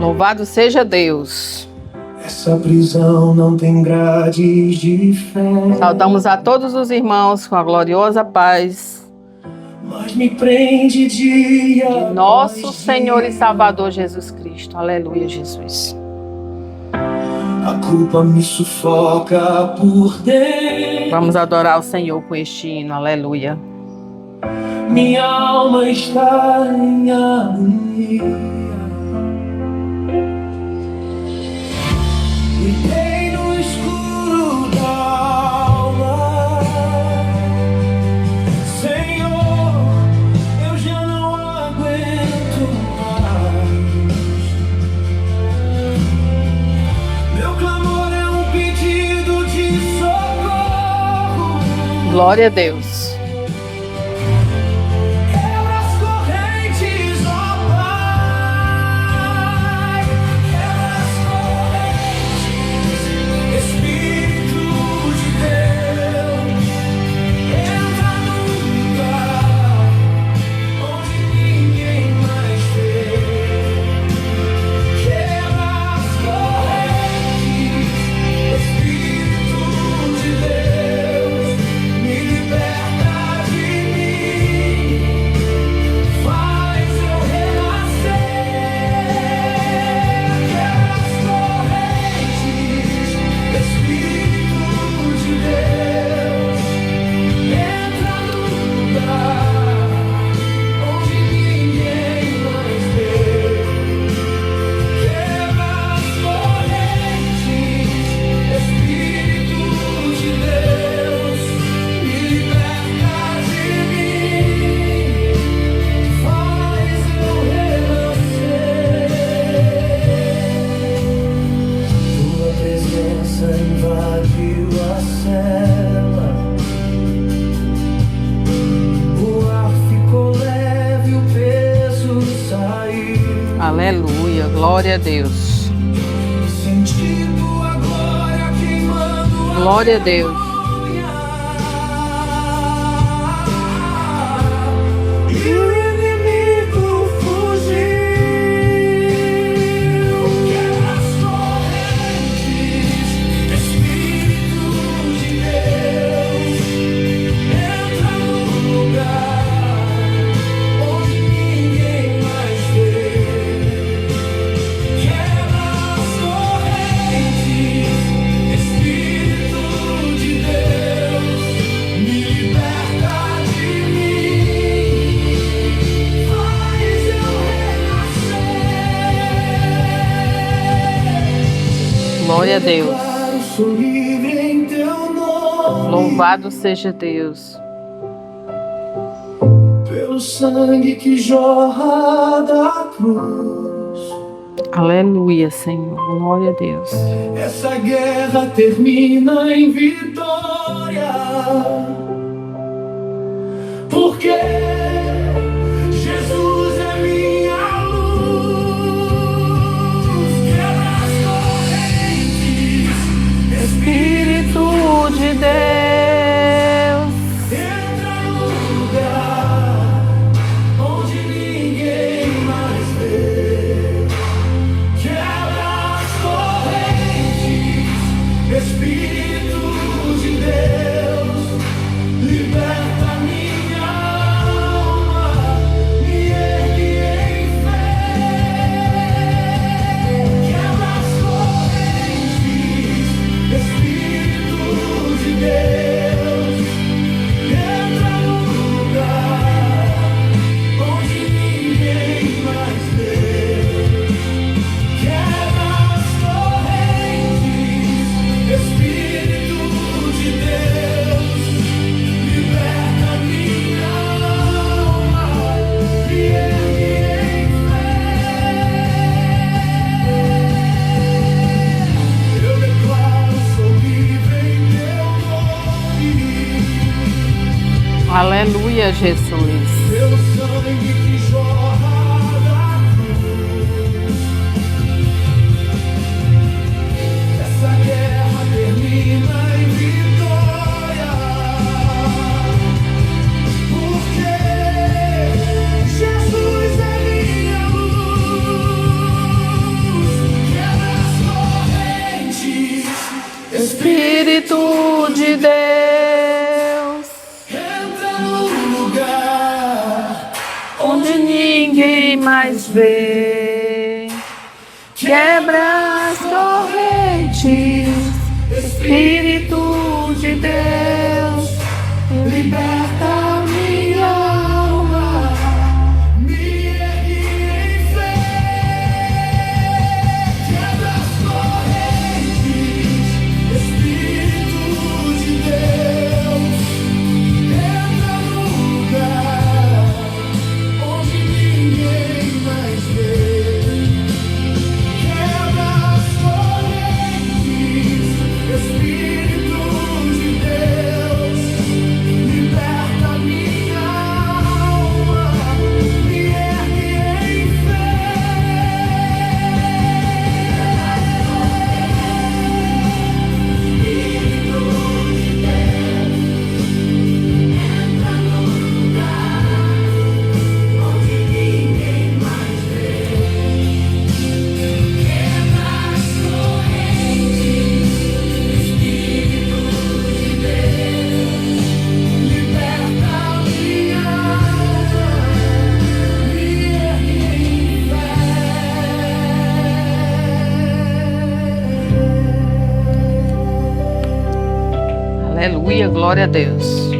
Louvado seja Deus. Essa prisão não tem grades de fé. Saudamos a todos os irmãos com a gloriosa paz Mas me prende dia de nosso após Senhor e dia. Salvador Jesus Cristo. Aleluia, Jesus. A culpa me sufoca por dentro. Vamos adorar o Senhor com este hino. Aleluia. Minha alma está em agonia. Gritei no escuro da alma. Senhor, eu já não aguento mais. Meu clamor é um pedido de socorro. Glória a Deus. Quebra as correntes, ó Pai. Quebra as correntes, Espírito de Deus. Entra no lugar onde ninguém mais vê. Quebra as correntes, Espírito de Deus. Me liberta de mim, faz eu renascer. Quebra as correntes, Espírito de Deus. Entra no lugar onde ninguém mais vê. Quebra as correntes, Espírito de Deus. Me liberta de mim, faz eu renascer. Tua presença invadiu a cela. O ar ficou leve, o peso saiu. Aleluia. Glória a Deus. Senti tua glória queimando a Glória a Deus. e o inimigo fugiu. Quebra as correntes, Espírito de Deus. Entra no lugar onde ninguém mais vê. Quebra as correntes, Espírito de Deus. Me liberta de mim, faz eu renascer. Glória a Deus. Declaro, sou livre em teu nome. Louvado seja Deus. Pelo sangue que jorra da cruz. Aleluia, Senhor. Glória a Deus. Essa guerra termina em vitória. Porque Jesus é minha luz. Quebra as correntes, Espírito de Deus. entra no lugar onde ninguém mais vê. Quebra as correntes, Espírito de Deus. Liberta minha alma, me ergue em fé. Quebra as correntes, Espírito de Deus. Entra no lugar onde ninguém mais vê. Quebra as correntes, Espírito de Deus. Liberta minha alma, me ergue em fé. Eu declaro, sou livre em teu nome. Aleluia, Jesus. Pelo sangue que jorra da cruz. Essa guerra termina em vitória. Porque Jesus é minha luz. Deus. Entra no lugar Onde ninguém mais vê. Quebra as correntes, Espírito de Deus. liberta minha alma, me ergue em fé. Quebra as correntes, Espírito de Deus. Entra no lugar onde ninguém mais vê. Quebra as correntes, Espírito de Deus. Liberta minha alma, me ergue em Aleluia, glória a Deus.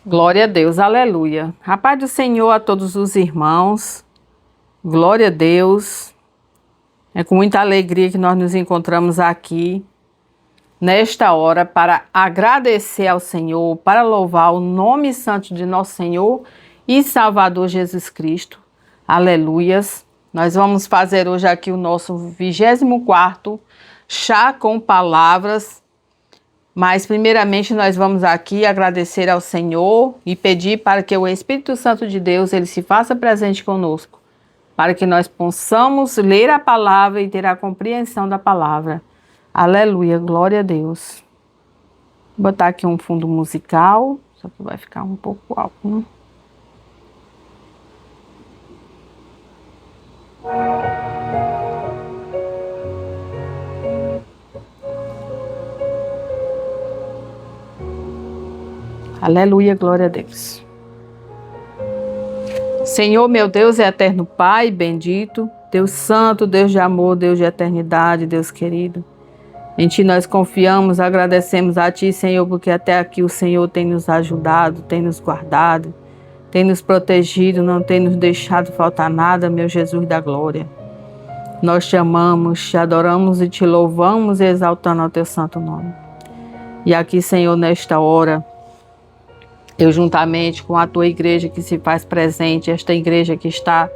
Glória a Deus, aleluia. A paz do Senhor a todos os irmãos. Glória a Deus. É com muita alegria que nós nos encontramos aqui nesta hora para agradecer ao Senhor, para louvar o nome santo de nosso Senhor e Salvador Jesus Cristo. Aleluias. Nós vamos fazer hoje aqui o nosso 24º chá com palavras. Mas primeiramente nós vamos aqui agradecer ao Senhor e pedir para que o Espírito Santo de Deus ele se faça presente conosco, para que nós possamos ler a palavra e ter a compreensão da palavra. Aleluia, glória a Deus. Vou botar aqui um fundo musical, só que vai ficar um pouco alto, né? Aleluia, glória a Deus. Senhor, meu Deus é eterno Pai, bendito, Deus santo, Deus de amor, Deus de eternidade, Deus querido. Em Ti nós confiamos, agradecemos a Ti, Senhor, porque até aqui o Senhor tem nos ajudado, tem nos guardado, tem nos protegido, não tem nos deixado faltar nada, meu Jesus da glória. Nós te amamos, te adoramos e te louvamos, exaltando ao Teu santo nome. E aqui, Senhor, nesta hora, eu juntamente com a Tua igreja que se faz presente, esta igreja que está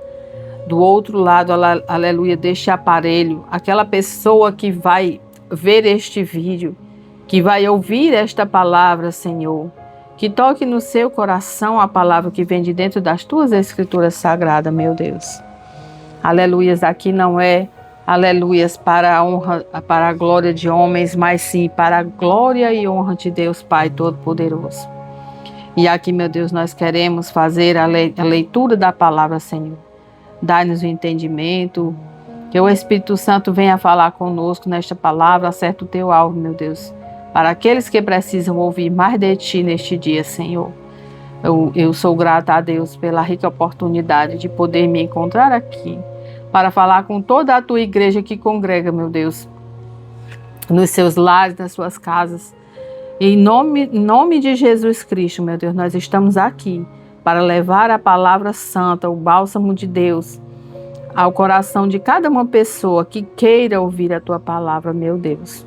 do outro lado, aleluia, deste aparelho, aquela pessoa que vai ver este vídeo, que vai ouvir esta palavra, Senhor, que toque no seu coração a palavra que vem de dentro das Tuas escrituras sagradas, meu Deus. Aleluias, aqui não é, aleluias, para a honra, para a glória de homens, mas sim para a glória e honra de Deus Pai Todo-Poderoso. E aqui, meu Deus, nós queremos fazer a leitura da palavra, Senhor. Dai-nos o entendimento, que o Espírito Santo venha falar conosco nesta palavra, acerta o Teu alvo, meu Deus, para aqueles que precisam ouvir mais de Ti neste dia, Senhor. Eu sou grata a Deus pela rica oportunidade de poder me encontrar aqui, para falar com toda a Tua igreja que congrega, meu Deus, nos seus lares, nas suas casas. Em nome de Jesus Cristo, meu Deus, nós estamos aqui para levar a palavra santa, o bálsamo de Deus, ao coração de cada uma pessoa que queira ouvir a Tua palavra, meu Deus.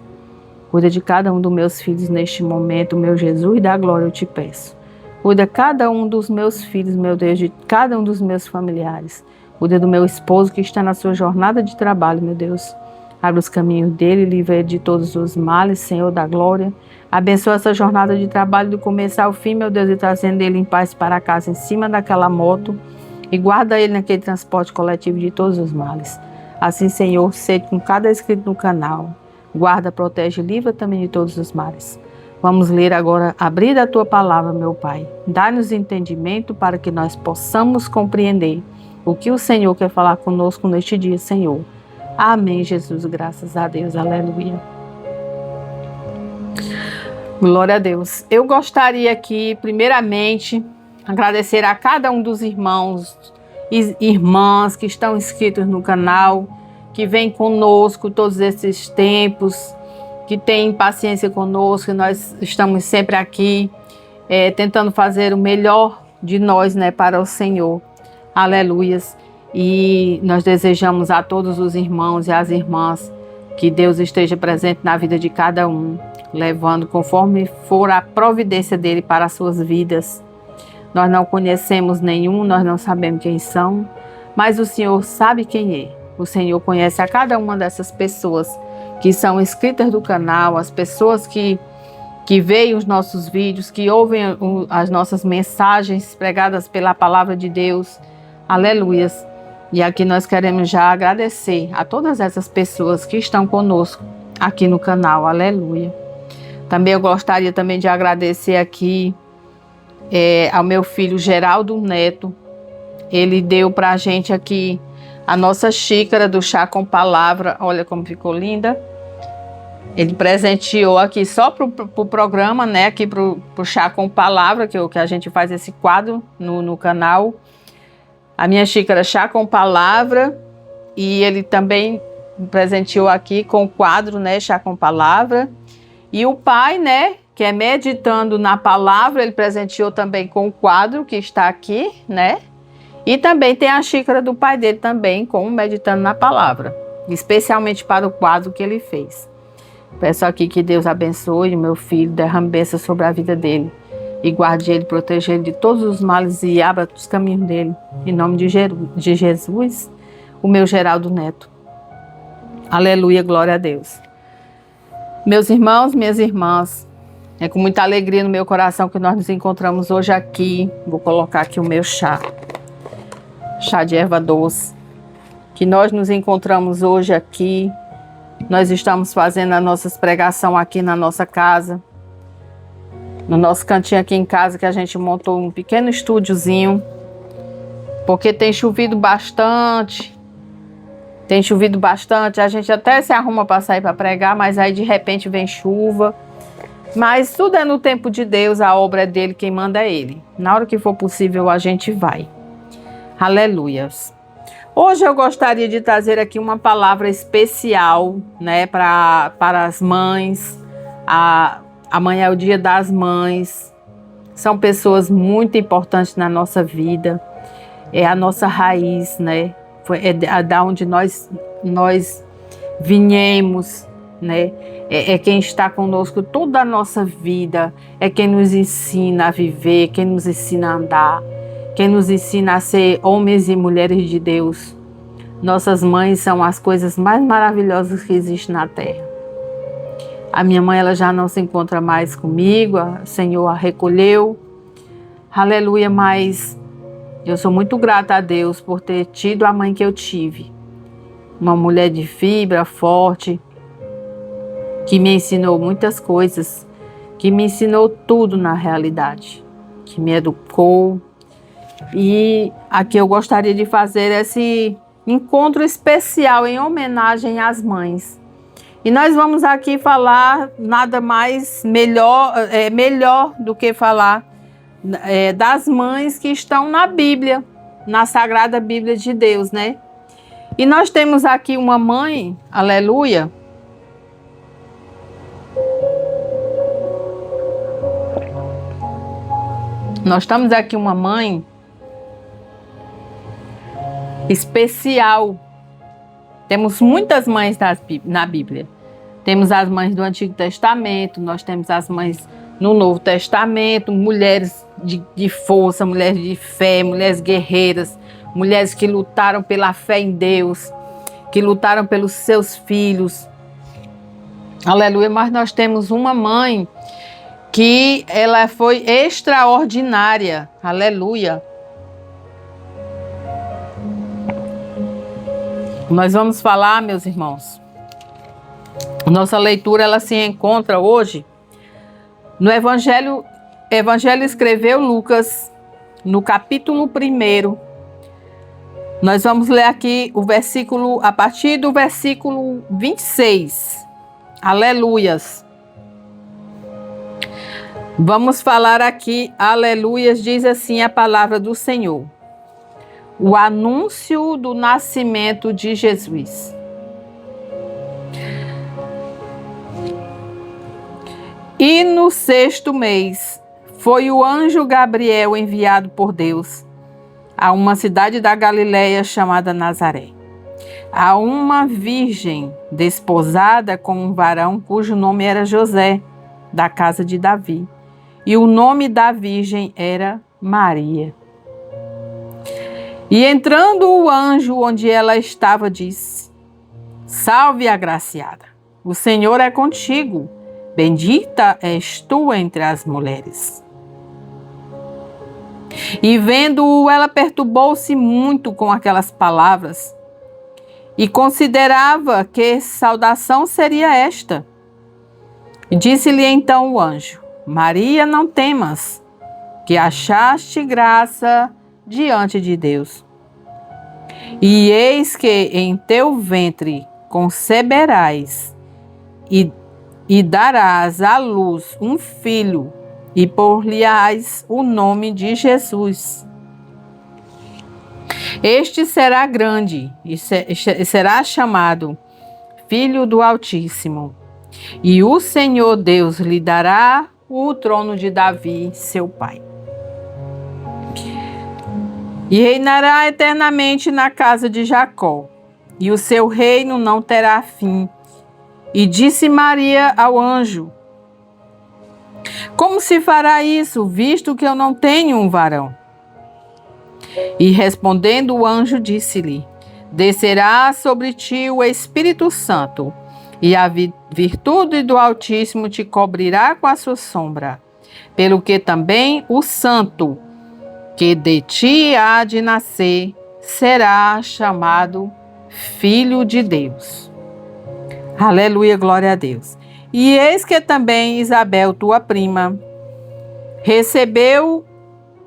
Cuida de cada um dos meus filhos neste momento, meu Jesus da glória, eu te peço. Cuida de cada um dos meus filhos, meu Deus, de cada um dos meus familiares. Cuida do meu esposo que está na sua jornada de trabalho, meu Deus. Abre os caminhos dele, livra ele de todos os males, Senhor da glória. Abençoa essa jornada de trabalho do começo ao fim, meu Deus, e trazendo ele em paz para casa, em cima daquela moto. E guarda ele naquele transporte coletivo de todos os males. Assim, Senhor, seja com cada inscrito no canal. Guarda, protege e livra também de todos os males. Vamos ler agora, abrir a tua palavra, meu Pai. Dá-nos entendimento para que nós possamos compreender o que o Senhor quer falar conosco neste dia, Senhor. Amém, Jesus, graças a Deus, aleluia. Glória a Deus. Eu gostaria aqui, primeiramente, agradecer a cada um dos irmãos e irmãs que estão inscritos no canal, que vem conosco todos esses tempos, que tem paciência conosco, nós estamos sempre aqui tentando fazer o melhor de nós, né, para o Senhor. Aleluias. E nós desejamos a todos os irmãos e as irmãs que Deus esteja presente na vida de cada um, levando conforme for a providência dele para as suas vidas. Nós não conhecemos nenhum, nós não sabemos quem são, mas o Senhor sabe quem é. O Senhor conhece a cada uma dessas pessoas que são inscritas do canal, as pessoas que veem os nossos vídeos, que ouvem as nossas mensagens pregadas pela palavra de Deus. Aleluias. E aqui nós queremos já agradecer a todas essas pessoas que estão conosco aqui no canal. Aleluia. Também eu gostaria também de agradecer aqui ao meu filho Geraldo Neto. Ele deu para a gente aqui a nossa xícara do chá com palavra. Olha como ficou linda. Ele presenteou aqui só para o programa, né? Aqui para o chá com palavra, que a gente faz esse quadro no canal. A minha xícara chá com palavra. E ele também presenteou aqui com o quadro, né? Chá com palavra. E o pai, né? Que é meditando na palavra, ele presenteou também com o quadro que está aqui, né? E também tem a xícara do pai dele também, com meditando na palavra. Especialmente para o quadro que ele fez. Peço aqui que Deus abençoe o meu filho, derrame bênção sobre a vida dele. E guarde ele, proteja ele de todos os males e abra os caminhos dele. Em nome de Jesus, o meu Geraldo Neto. Aleluia, glória a Deus. Meus irmãos, minhas irmãs, é com muita alegria no meu coração que nós nos encontramos hoje aqui. Vou colocar aqui o meu chá. Chá de erva doce. Que nós nos encontramos hoje aqui. Nós estamos fazendo a nossa pregação aqui na nossa casa. No nosso cantinho aqui em casa, que a gente montou um pequeno estúdiozinho. Porque tem chovido bastante. Tem chovido bastante. A gente até se arruma para sair para pregar, mas aí de repente vem chuva. Mas tudo é no tempo de Deus, a obra é dele, quem manda é ele. Na hora que for possível, a gente vai. Aleluias. Hoje eu gostaria de trazer aqui uma palavra especial, né, para as mães. Amanhã é o Dia das Mães. São pessoas muito importantes na nossa vida. É a nossa raiz, né? É da onde nós viemos, né? É quem está conosco toda a nossa vida. É quem nos ensina a viver, quem nos ensina a andar. Quem nos ensina a ser homens e mulheres de Deus. Nossas mães são as coisas mais maravilhosas que existem na terra. A minha mãe, ela já não se encontra mais comigo, o Senhor a recolheu. Aleluia, mas eu sou muito grata a Deus por ter tido a mãe que eu tive. Uma mulher de fibra, forte, que me ensinou muitas coisas, que me ensinou tudo na realidade, que me educou. E aqui eu gostaria de fazer esse encontro especial em homenagem às mães. E nós vamos aqui falar nada mais melhor do que falar das mães que estão na Bíblia, na Sagrada Bíblia de Deus, né? E nós temos aqui uma mãe, aleluia. Nós temos aqui uma mãe especial. Temos muitas mães na Bíblia. Temos as mães do Antigo Testamento, nós temos as mães no Novo Testamento, mulheres de força, mulheres de fé, mulheres guerreiras, mulheres que lutaram pela fé em Deus, que lutaram pelos seus filhos. Aleluia, mas nós temos uma mãe que ela foi extraordinária. Aleluia. Nós vamos falar, meus irmãos, nossa leitura ela se encontra hoje No Evangelho escreveu Lucas, no capítulo 1, nós vamos ler aqui o versículo, a partir do versículo 26. Aleluias. Vamos falar aqui, aleluias, diz assim a palavra do Senhor. O anúncio do nascimento de Jesus. E no 6º mês, foi o anjo Gabriel enviado por Deus a uma cidade da Galileia chamada Nazaré, a uma virgem desposada com um varão cujo nome era José, da casa de Davi, e o nome da virgem era Maria. E entrando o anjo onde ela estava, disse: Salve, agraciada, o Senhor é contigo, bendita és tu entre as mulheres. E vendo-o, ela perturbou-se muito com aquelas palavras e considerava que saudação seria esta. E disse-lhe então o anjo: Maria, não temas, que achaste graça diante de Deus. E eis que em teu ventre conceberás e darás à luz um filho, e por-lhe-ás o nome de Jesus. Este será grande e será chamado Filho do Altíssimo. E o Senhor Deus lhe dará o trono de Davi, seu pai. E reinará eternamente na casa de Jacó, e o seu reino não terá fim. E disse Maria ao anjo: Como se fará isso, visto que eu não tenho um varão? E respondendo o anjo, disse-lhe: Descerá sobre ti o Espírito Santo, e a virtude do Altíssimo te cobrirá com a sua sombra, pelo que também o santo que de ti há de nascer será chamado Filho de Deus. Aleluia, glória a Deus. E eis que também Isabel, tua prima,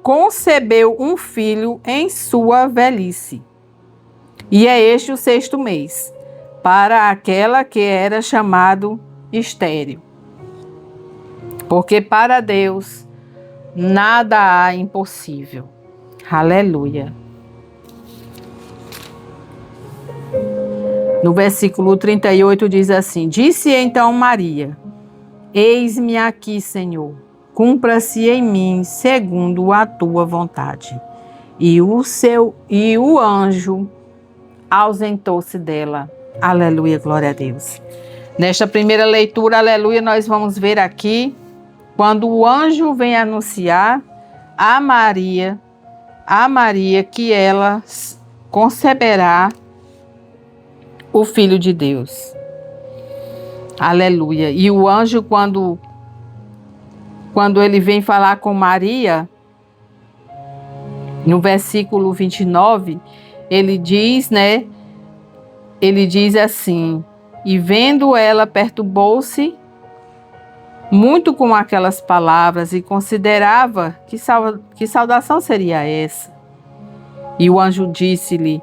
concebeu um filho em sua velhice. E é este o 6º mês, para aquela que era chamado estéril. Porque para Deus nada há impossível. Aleluia. No versículo 38 diz assim: Disse então Maria: Eis-me aqui, Senhor, cumpra-se em mim segundo a tua vontade. E o anjo ausentou-se dela. Aleluia, glória a Deus. Nesta primeira leitura, aleluia, nós vamos ver aqui quando o anjo vem anunciar a Maria que ela conceberá o Filho de Deus. Aleluia. E o anjo, quando ele vem falar com Maria, no versículo 29, ele diz, né? Ele diz assim: E vendo ela, perturbou-se muito com aquelas palavras e considerava que saudação seria essa. E o anjo disse-lhe: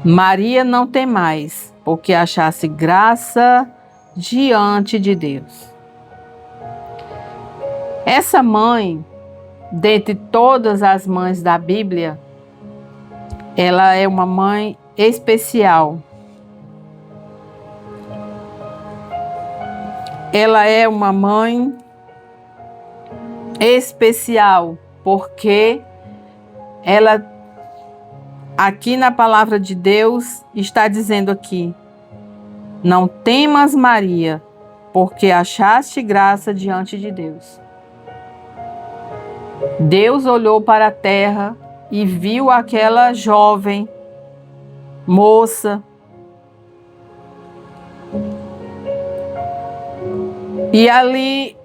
Maria, não temais, porque achaste graça diante de Deus. Essa mãe, dentre todas as mães da Bíblia, ela é uma mãe especial. Ela é uma mãe especial, porque ela, aqui na palavra de Deus, está dizendo aqui: Não temas, Maria, porque achaste graça diante de Deus. Deus olhou para a terra e viu aquela jovem moça, e ali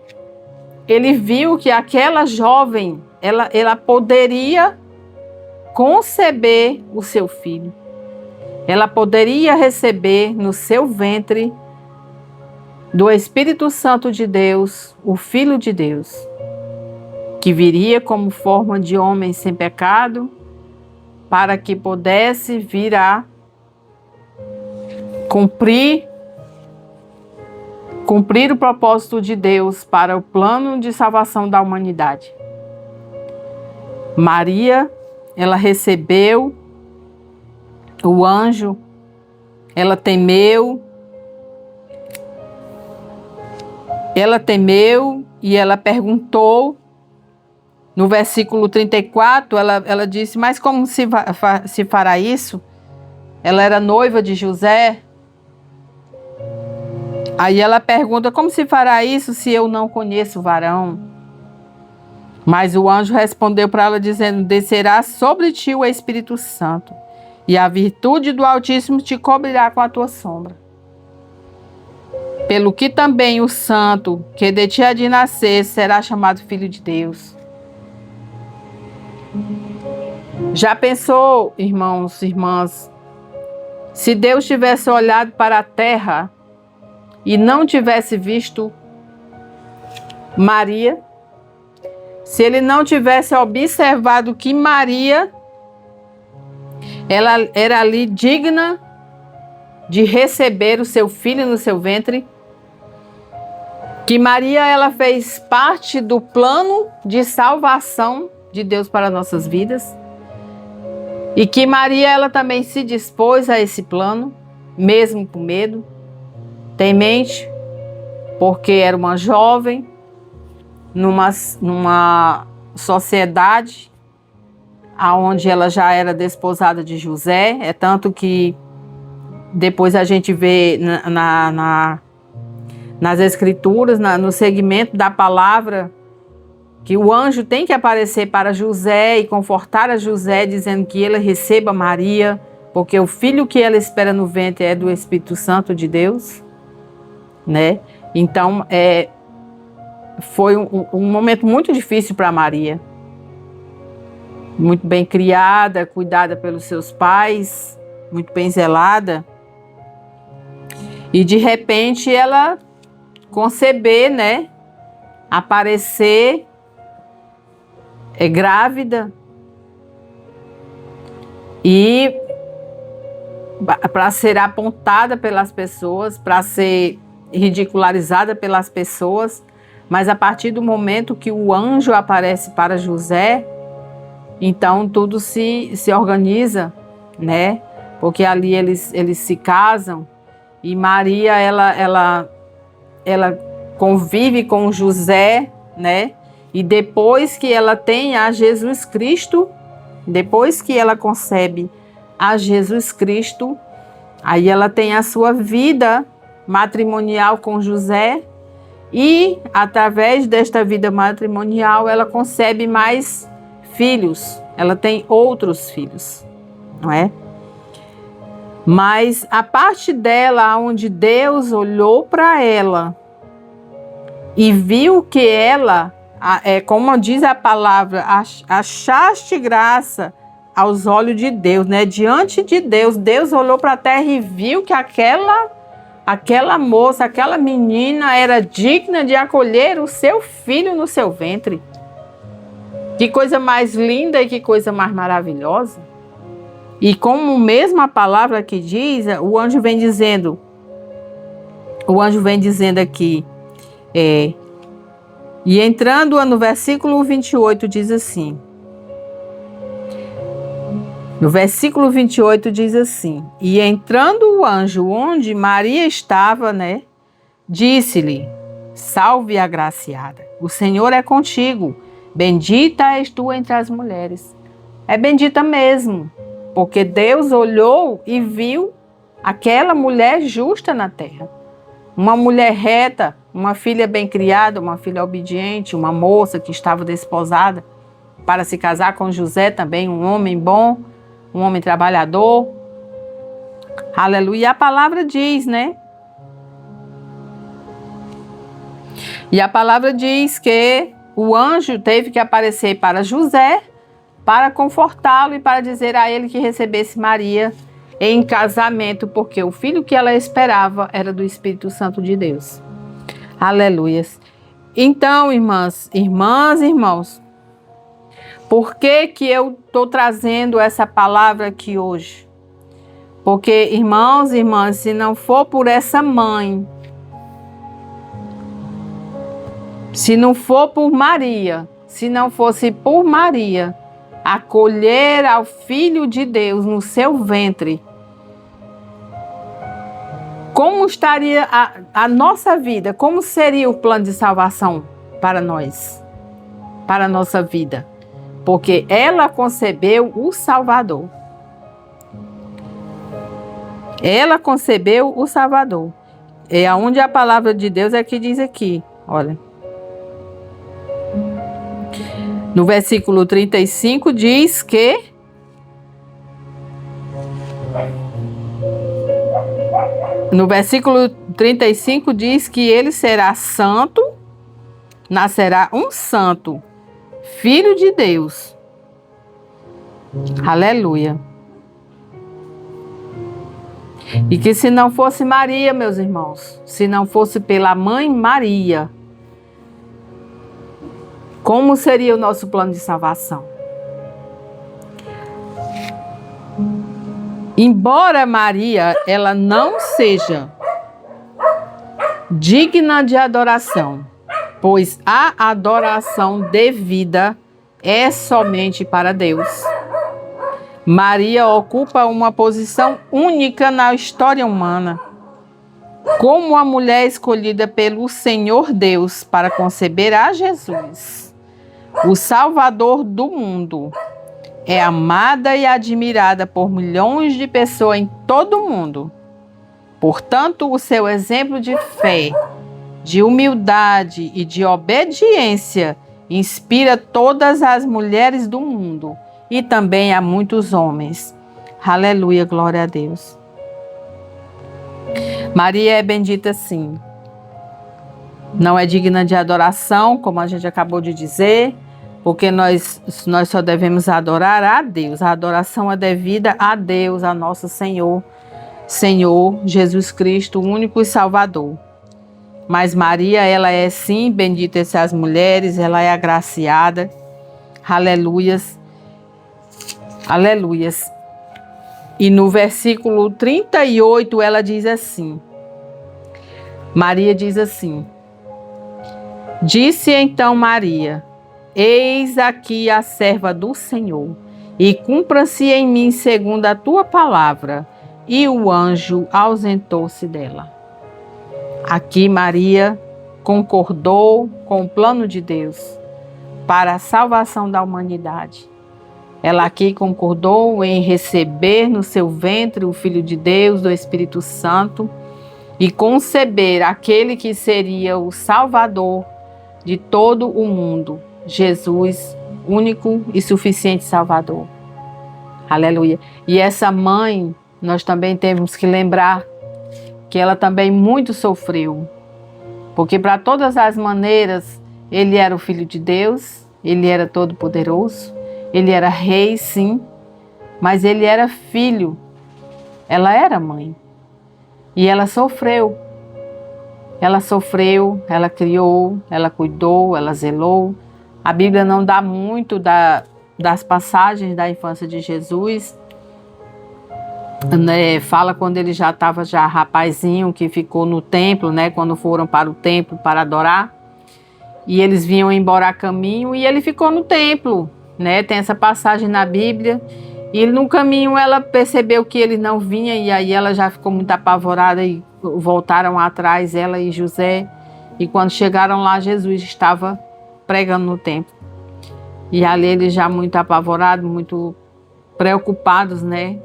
ele viu que aquela jovem, ela poderia conceber o seu filho. Ela poderia receber no seu ventre do Espírito Santo de Deus, o Filho de Deus, que viria como forma de homem sem pecado, para que pudesse vir a cumprir o propósito de Deus para o plano de salvação da humanidade. Maria, ela recebeu o anjo, ela temeu e ela perguntou. No versículo 34, ela disse, mas como se fará isso? Ela era noiva de José. Aí ela pergunta, como se fará isso se eu não conheço o varão? Mas o anjo respondeu para ela dizendo, descerá sobre ti o Espírito Santo, e a virtude do Altíssimo te cobrirá com a tua sombra. Pelo que também o santo que de ti há de nascer será chamado Filho de Deus. Já pensou, irmãos e irmãs, se Deus tivesse olhado para a terra e não tivesse visto Maria, se ele não tivesse observado que Maria, ela era ali digna de receber o seu filho no seu ventre, que Maria, ela fez parte do plano de salvação de Deus para nossas vidas, e que Maria, ela também se dispôs a esse plano, mesmo com medo, temente, porque era uma jovem, numa sociedade onde ela já era desposada de José. É tanto que depois a gente vê nas escrituras, no segmento da palavra, que o anjo tem que aparecer para José e confortar a José, dizendo que ele receba Maria, porque o filho que ela espera no ventre é do Espírito Santo de Deus, né? Então, foi um momento muito difícil para Maria. Muito bem criada, cuidada pelos seus pais, muito bem zelada. E de repente ela conceber, né? Aparecer grávida, e para ser apontada pelas pessoas, para ser ridicularizada pelas pessoas, mas a partir do momento que o anjo aparece para José, então tudo se organiza, né? Porque ali eles se casam, e Maria ela convive com José, né? E depois que ela tem a Jesus Cristo, depois que ela concebe a Jesus Cristo, aí ela tem a sua vida matrimonial com José, e através desta vida matrimonial ela concebe mais filhos, ela tem outros filhos, não é? Mas a parte dela onde Deus olhou para ela e viu que ela, como diz a palavra, achaste graça aos olhos de Deus, né? Diante de Deus, Deus olhou para a terra e viu que aquela moça, aquela menina era digna de acolher o seu filho no seu ventre. Que coisa mais linda e que coisa mais maravilhosa. E como mesmo a palavra que diz, o anjo vem dizendo aqui, e entrando no versículo 28 diz assim, no versículo 28 diz assim, e entrando o anjo onde Maria estava, né, disse-lhe, salve agraciada, o Senhor é contigo, bendita és tu entre as mulheres. É bendita mesmo, porque Deus olhou e viu aquela mulher justa na terra, uma mulher reta, uma filha bem criada, uma filha obediente, uma moça que estava desposada para se casar com José também, um homem bom, um homem trabalhador. Aleluia. E a palavra diz, né? E a palavra diz que o anjo teve que aparecer para José para confortá-lo e para dizer a ele que recebesse Maria em casamento, porque o filho que ela esperava era do Espírito Santo de Deus. Aleluias. Então, irmãos, por que eu estou trazendo essa palavra aqui hoje? Porque, irmãos e irmãs, se não for por essa mãe, se não for por Maria, se não fosse por Maria, acolher ao Filho de Deus no seu ventre, como estaria a nossa vida? Como seria o plano de salvação para nós? Para a nossa vida? Porque ela concebeu o Salvador. Ela concebeu o Salvador. É aonde a palavra de Deus é que diz aqui, olha. No versículo 35 diz que no versículo 35 diz que ele será santo, nascerá um santo, filho de Deus. Aleluia. E que se não fosse Maria, meus irmãos, se não fosse pela mãe Maria, como seria o nosso plano de salvação? Embora Maria, ela não seja digna de adoração, pois a adoração devida é somente para Deus. Maria ocupa uma posição única na história humana, como a mulher escolhida pelo Senhor Deus para conceber a Jesus, o Salvador do mundo. É amada e admirada por milhões de pessoas em todo o mundo. Portanto, o seu exemplo de fé, de humildade e de obediência inspira todas as mulheres do mundo e também a muitos homens. Aleluia, glória a Deus. Maria é bendita sim. Não é digna de adoração, como a gente acabou de dizer, porque nós só devemos adorar a Deus. A adoração é devida a Deus, a nosso Senhor Jesus Cristo, o único Salvador. Mas Maria, ela é sim bendita entre as mulheres, ela é agraciada. Aleluias. Aleluias. E no versículo 38 ela diz assim, Maria diz assim: disse então Maria: eis aqui a serva do Senhor, e cumpra-se em mim segundo a tua palavra. E o anjo ausentou-se dela. Aqui Maria concordou com o plano de Deus para a salvação da humanidade. Ela aqui concordou em receber no seu ventre o Filho de Deus, do Espírito Santo, e conceber aquele que seria o Salvador de todo o mundo, Jesus, único e suficiente Salvador. Aleluia. E essa mãe, nós também temos que lembrar que ela também muito sofreu, porque para todas as maneiras, ele era o Filho de Deus, ele era todo-poderoso, ele era rei, sim, mas ele era filho, ela era mãe. E ela sofreu, ela criou, ela cuidou, ela zelou. A Bíblia não dá muito das passagens da infância de Jesus, né? Fala quando ele já estava rapazinho, que ficou no templo, né? Quando foram para o templo para adorar, e eles vinham embora a caminho e ele ficou no templo, né? Tem essa passagem na Bíblia. E no caminho ela percebeu que ele não vinha, e aí ela já ficou muito apavorada e voltaram atrás, ela e José. E quando chegaram lá, Jesus estava pregando no templo. E ali eles já muito apavorados, muito preocupados, né,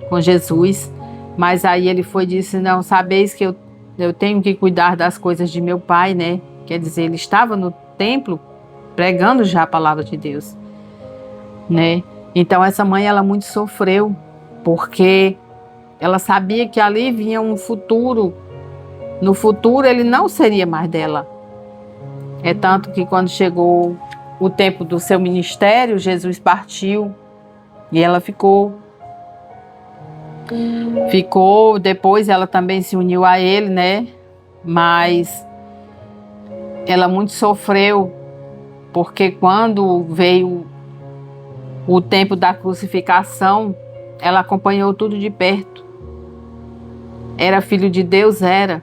com Jesus. Mas aí ele foi e disse: não, sabeis que eu tenho que cuidar das coisas de meu pai, né? Quer dizer, ele estava no templo pregando já a palavra de Deus, né? Então essa mãe, ela muito sofreu, porque ela sabia que ali vinha um futuro. No futuro ele não seria mais dela. É tanto que quando chegou o tempo do seu ministério, Jesus partiu e ela ficou. Depois ela também se uniu a ele, né? Mas ela muito sofreu, porque quando veio o tempo da crucificação, ela acompanhou tudo de perto. Era filho de Deus? Era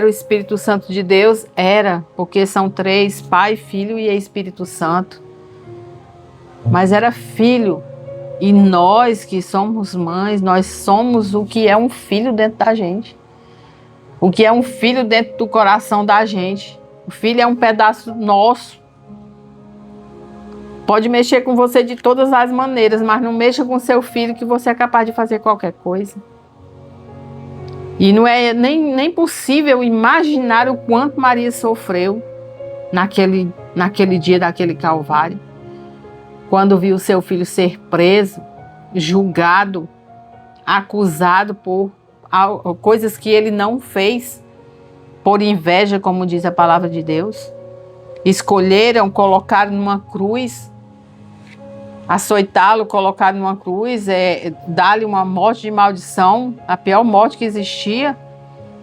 o Espírito Santo de Deus? Era, porque são três, Pai, Filho e Espírito Santo. Mas era filho. E nós que somos mães, nós somos o que é um filho dentro da gente. O que é um filho dentro do coração da gente. O filho é um pedaço nosso. Pode mexer com você de todas as maneiras, mas não mexa com seu filho, que você é capaz de fazer qualquer coisa. E não é nem possível imaginar o quanto Maria sofreu naquele dia daquele Calvário. Quando viu seu filho ser preso, julgado, acusado por coisas que ele não fez, por inveja, como diz a palavra de Deus. Escolheram colocar numa cruz, açoitá-lo, colocar numa cruz, dar-lhe uma morte de maldição, a pior morte que existia,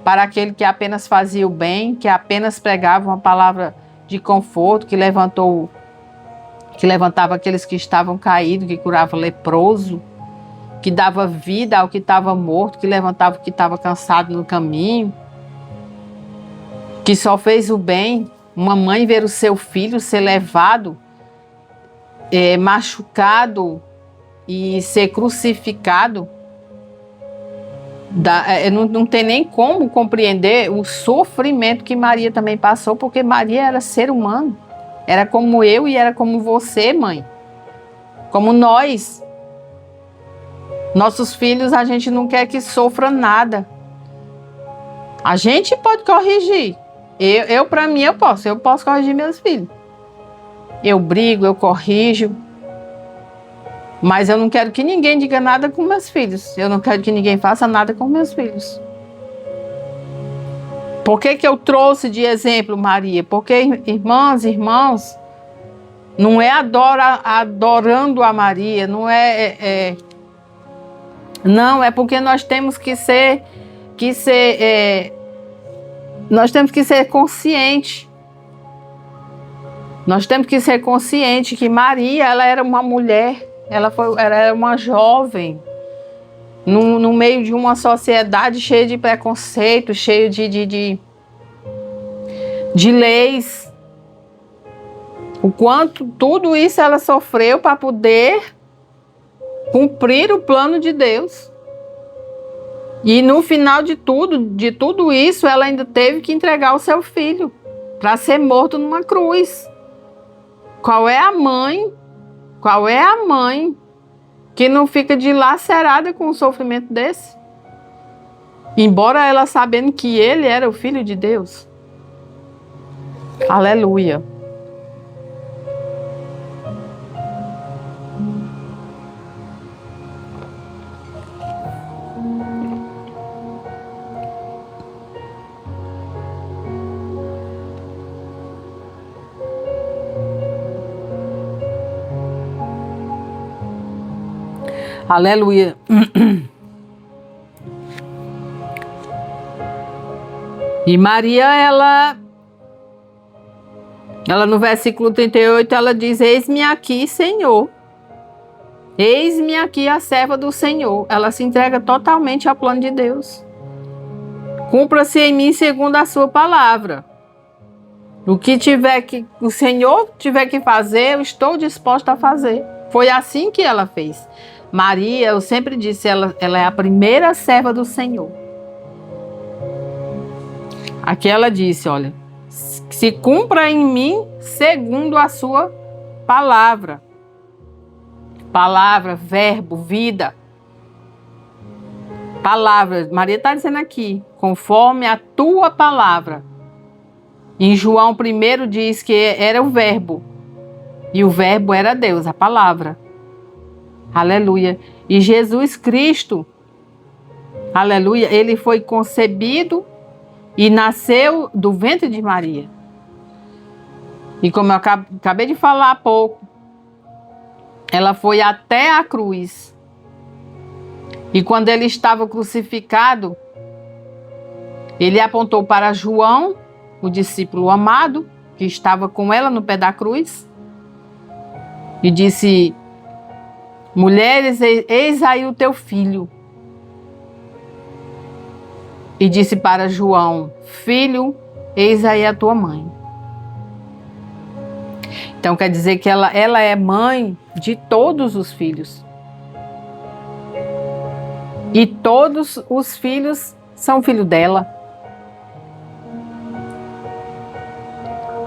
para aquele que apenas fazia o bem, que apenas pregava uma palavra de conforto, que levantava aqueles que estavam caídos, que curava leproso, que dava vida ao que estava morto, que levantava o que estava cansado no caminho, que só fez o bem. Uma mãe ver o seu filho ser levado, machucado e ser crucificado, não tem nem como compreender o sofrimento que Maria também passou, porque Maria era ser humano. Era como eu e era como você, mãe. Como nós. Nossos filhos, a gente não quer que sofra nada. A gente pode corrigir. Para mim, eu posso corrigir meus filhos. Eu brigo, eu corrijo. Mas eu não quero que ninguém diga nada com meus filhos. Eu não quero que ninguém faça nada com meus filhos. Por que eu trouxe de exemplo Maria? Porque, irmãos, não é adorando a Maria, não não, é porque nós temos que ser conscientes. Nós temos que ser conscientes que Maria, ela era uma mulher, ela era uma jovem, no meio de uma sociedade cheia de preconceito, cheia de leis. O quanto tudo isso ela sofreu para poder cumprir o plano de Deus. E no final de tudo isso, ela ainda teve que entregar o seu filho para ser morto numa cruz. Qual é a mãe que não fica dilacerada com um sofrimento desse? Embora ela sabendo que ele era o Filho de Deus. Aleluia. Aleluia. E Maria, ela no versículo 38, ela diz: eis-me aqui, Senhor. Eis-me aqui a serva do Senhor. Ela se entrega totalmente ao plano de Deus. Cumpra-se em mim segundo a sua palavra. O que o Senhor tiver que fazer, eu estou disposta a fazer. Foi assim que ela fez. Maria, eu sempre disse, ela é a primeira serva do Senhor. Aqui ela disse, olha, se cumpra em mim segundo a sua palavra. Palavra, verbo, vida. Palavra, Maria está dizendo aqui, conforme a tua palavra. Em João 1 diz que era o verbo. E o verbo era Deus, a palavra. Aleluia. E Jesus Cristo, aleluia, ele foi concebido e nasceu do ventre de Maria. E como eu acabei de falar há pouco, ela foi até a cruz. E quando ele estava crucificado, Ele apontou para João, o discípulo amado, que estava com ela no pé da cruz, e disse: mulheres, eis aí o teu filho. E disse para João: filho, eis aí a tua mãe. Então quer dizer que ela é mãe de todos os filhos. E todos os filhos são filho dela.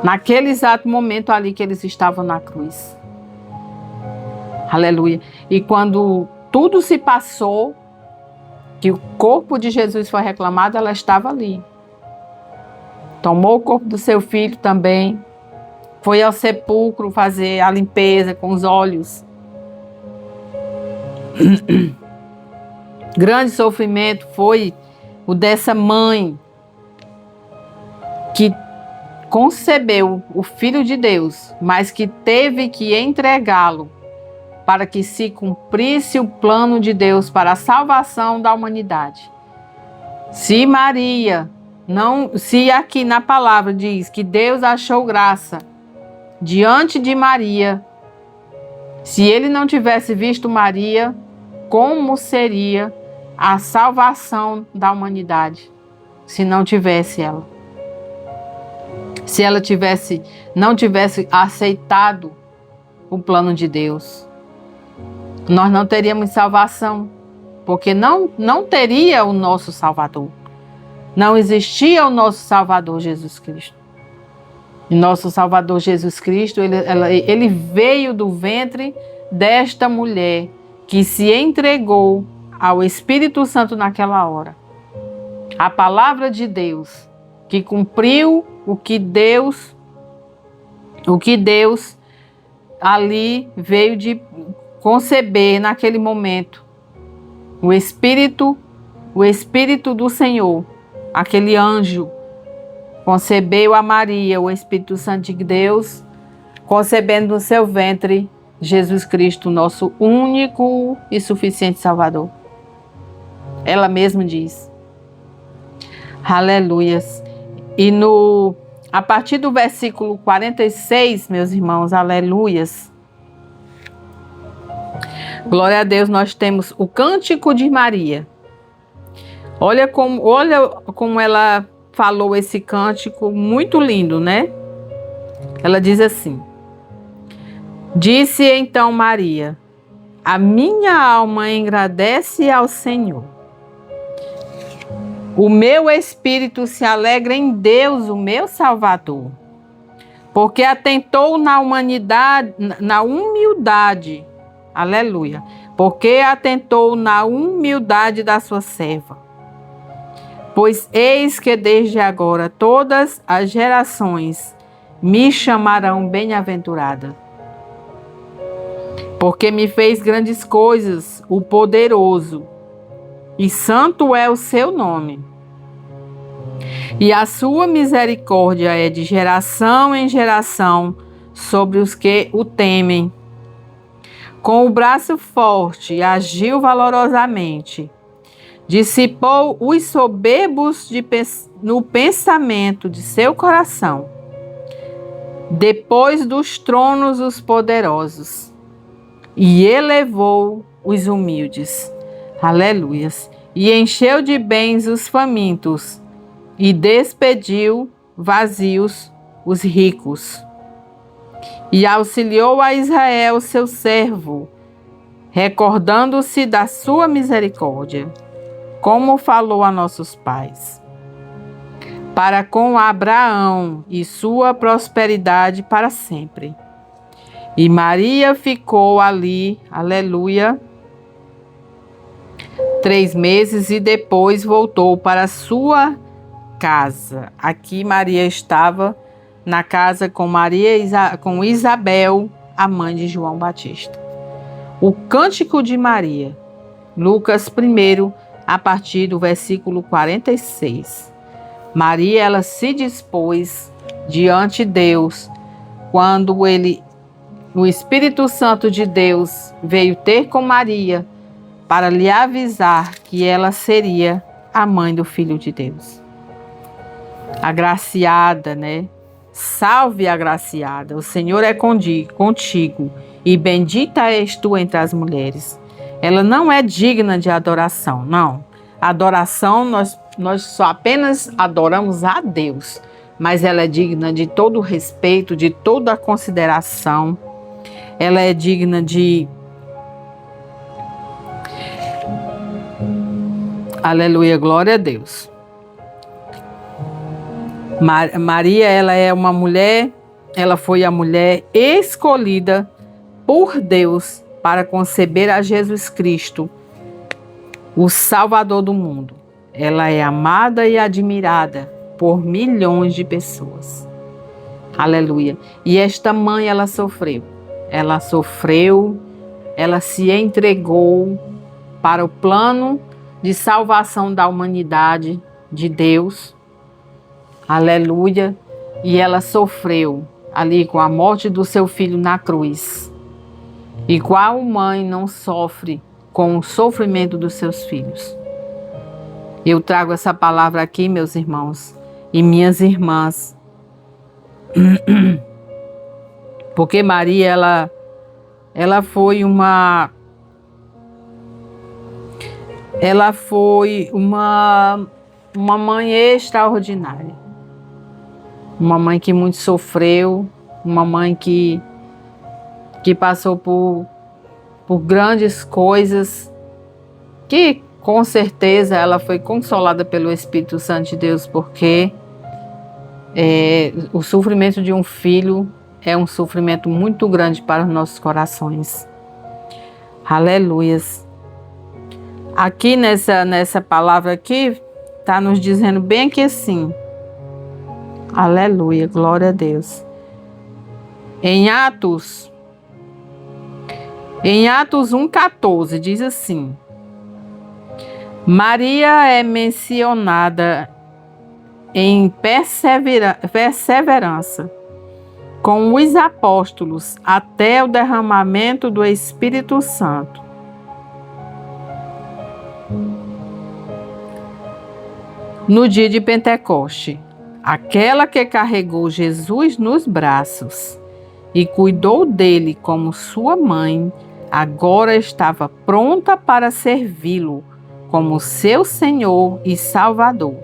Naquele exato momento ali que eles estavam na cruz. Aleluia. E quando tudo se passou, que o corpo de Jesus foi reclamado, ela estava ali. Tomou o corpo do seu filho também. Foi ao sepulcro fazer a limpeza com os olhos. Grande sofrimento foi o dessa mãe que concebeu o Filho de Deus, mas que teve que entregá-lo para que se cumprisse o plano de Deus para a salvação da humanidade. Se Maria se aqui na palavra diz que Deus achou graça diante de Maria, se ele não tivesse visto Maria, como seria a salvação da humanidade se não tivesse ela? Se ela não tivesse aceitado o plano de Deus, nós não teríamos salvação, porque não teria o nosso Salvador. Não existia o nosso Salvador Jesus Cristo. E nosso Salvador Jesus Cristo, ele veio do ventre desta mulher que se entregou ao Espírito Santo naquela hora. A palavra de Deus, que cumpriu o que Deus ali veio de conceber naquele momento. O Espírito do Senhor, aquele anjo, concebeu a Maria, o Espírito Santo de Deus, concebendo no seu ventre Jesus Cristo, nosso único e suficiente Salvador. Ela mesma diz. Aleluias. E a partir do versículo 46, meus irmãos, aleluias. Glória a Deus, nós temos o Cântico de Maria. Olha como ela falou esse cântico, muito lindo, né? Ela diz assim: disse então Maria: a minha alma engrandece ao Senhor. O meu espírito se alegra em Deus, o meu Salvador, porque atentou na humildade, aleluia, porque atentou na humildade da sua serva. Pois eis que desde agora todas as gerações me chamarão bem-aventurada. Porque me fez grandes coisas o poderoso, e santo é o seu nome. E a sua misericórdia é de geração em geração sobre os que o temem. Com o braço forte agiu valorosamente. Dissipou os soberbos no pensamento de seu coração. Depois dos tronos os poderosos. E elevou os humildes. Aleluias. E encheu de bens os famintos. E despediu vazios os ricos. E auxiliou a Israel, seu servo, recordando-se da sua misericórdia, como falou a nossos pais, para com Abraão e sua prosperidade para sempre. E Maria ficou ali, aleluia, 3 meses e depois voltou para sua casa. Aqui Maria estava na casa com Isabel, a mãe de João Batista. O Cântico de Maria, Lucas 1, a partir do versículo 46. Maria, ela se dispôs diante de Deus quando o Espírito Santo de Deus veio ter com Maria para lhe avisar que ela seria a mãe do Filho de Deus. agraciada, né? Salve, agraciada, o Senhor é contigo, e bendita és tu entre as mulheres. Ela não é digna de adoração, não. Adoração, nós só apenas adoramos a Deus, mas ela é digna de todo o respeito, de toda a consideração. Ela é digna de... Aleluia, glória a Deus. Maria, ela é uma mulher, ela foi a mulher escolhida por Deus para conceber a Jesus Cristo, o Salvador do mundo. Ela é amada e admirada por milhões de pessoas. Aleluia. E esta mãe, ela sofreu, ela se entregou para o plano de salvação da humanidade de Deus. Aleluia. E ela sofreu ali com a morte do seu filho na cruz. E qual mãe não sofre com o sofrimento dos seus filhos? Eu trago essa palavra aqui, meus irmãos e minhas irmãs, porque Maria, ela foi uma mãe extraordinária. Uma mãe que muito sofreu, uma mãe que passou por grandes coisas, que com certeza ela foi consolada pelo Espírito Santo de Deus, porque o sofrimento de um filho é um sofrimento muito grande para os nossos corações. Aleluias. Aqui nessa palavra aqui, está nos dizendo bem que assim, aleluia, glória a Deus. Em Atos 1,14 diz assim: Maria é mencionada em perseverança com os apóstolos até o derramamento do Espírito Santo. No dia de Pentecoste, aquela que carregou Jesus nos braços e cuidou dele como sua mãe, agora estava pronta para servi-lo como seu Senhor e Salvador,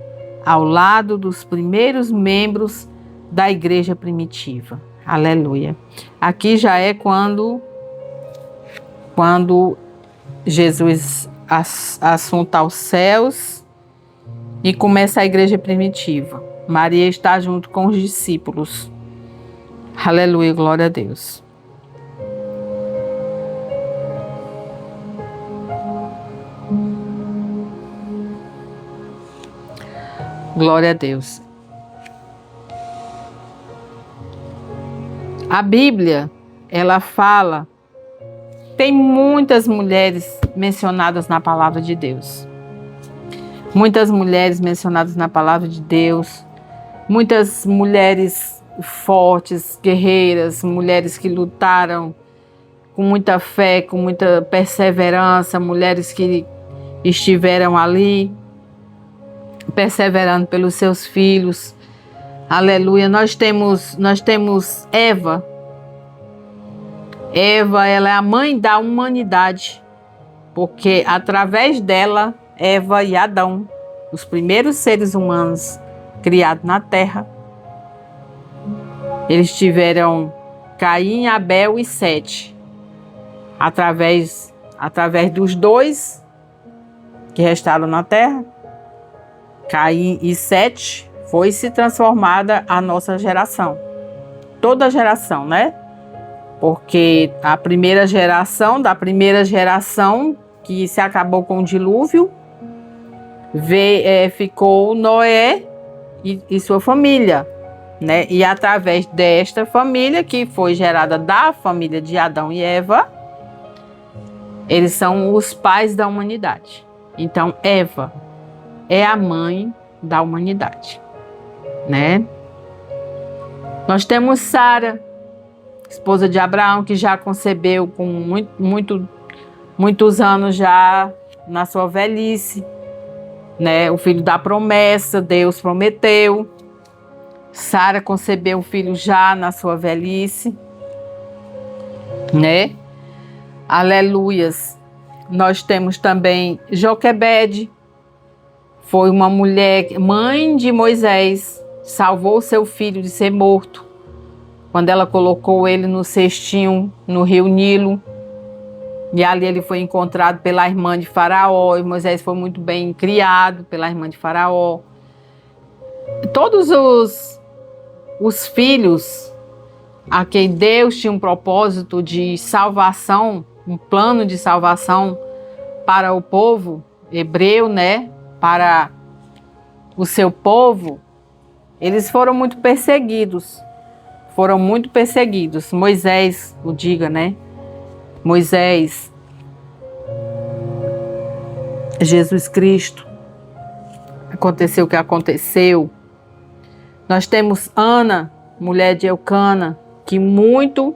ao lado dos primeiros membros da igreja primitiva. Aleluia. Aqui já é quando Jesus assunta aos céus e começa a igreja primitiva. Maria está junto com os discípulos. Aleluia, glória a Deus. Glória a Deus. A Bíblia, ela fala, tem muitas mulheres mencionadas na palavra de Deus. Muitas mulheres mencionadas na palavra de Deus. Muitas mulheres fortes, guerreiras, mulheres que lutaram com muita fé, com muita perseverança, mulheres que estiveram ali perseverando pelos seus filhos. Aleluia. Nós temos Eva. Eva, ela é a mãe da humanidade, porque através dela, Eva e Adão, os primeiros seres humanos criados na terra, eles tiveram Caim, Abel e Sete. Através dos dois que restaram na terra, Caim e Sete, foi se transformada a nossa geração. Toda geração, né? Porque da primeira geração que se acabou com o dilúvio, ficou Noé e sua família, né? E através desta família, que foi gerada da família de Adão e Eva, eles são os pais da humanidade. Então, Eva é a mãe da humanidade, né? Nós temos Sara, esposa de Abraão, que já concebeu com muitos anos já na sua velhice, né? O filho da promessa, Deus prometeu, Sara concebeu um filho já na sua velhice, né? Aleluias. Nós temos também Joquebede, foi uma mulher, mãe de Moisés, salvou seu filho de ser morto, quando ela colocou ele no cestinho no rio Nilo, e ali ele foi encontrado pela irmã de Faraó, e Moisés foi muito bem criado pela irmã de Faraó. Todos os filhos a quem Deus tinha um propósito de salvação, um plano de salvação para o povo hebreu, né? Para o seu povo, eles foram muito perseguidos. Foram muito perseguidos. Moisés, o diga, né? Moisés, Jesus Cristo, aconteceu o que aconteceu. Nós temos Ana, mulher de Eucana, que muito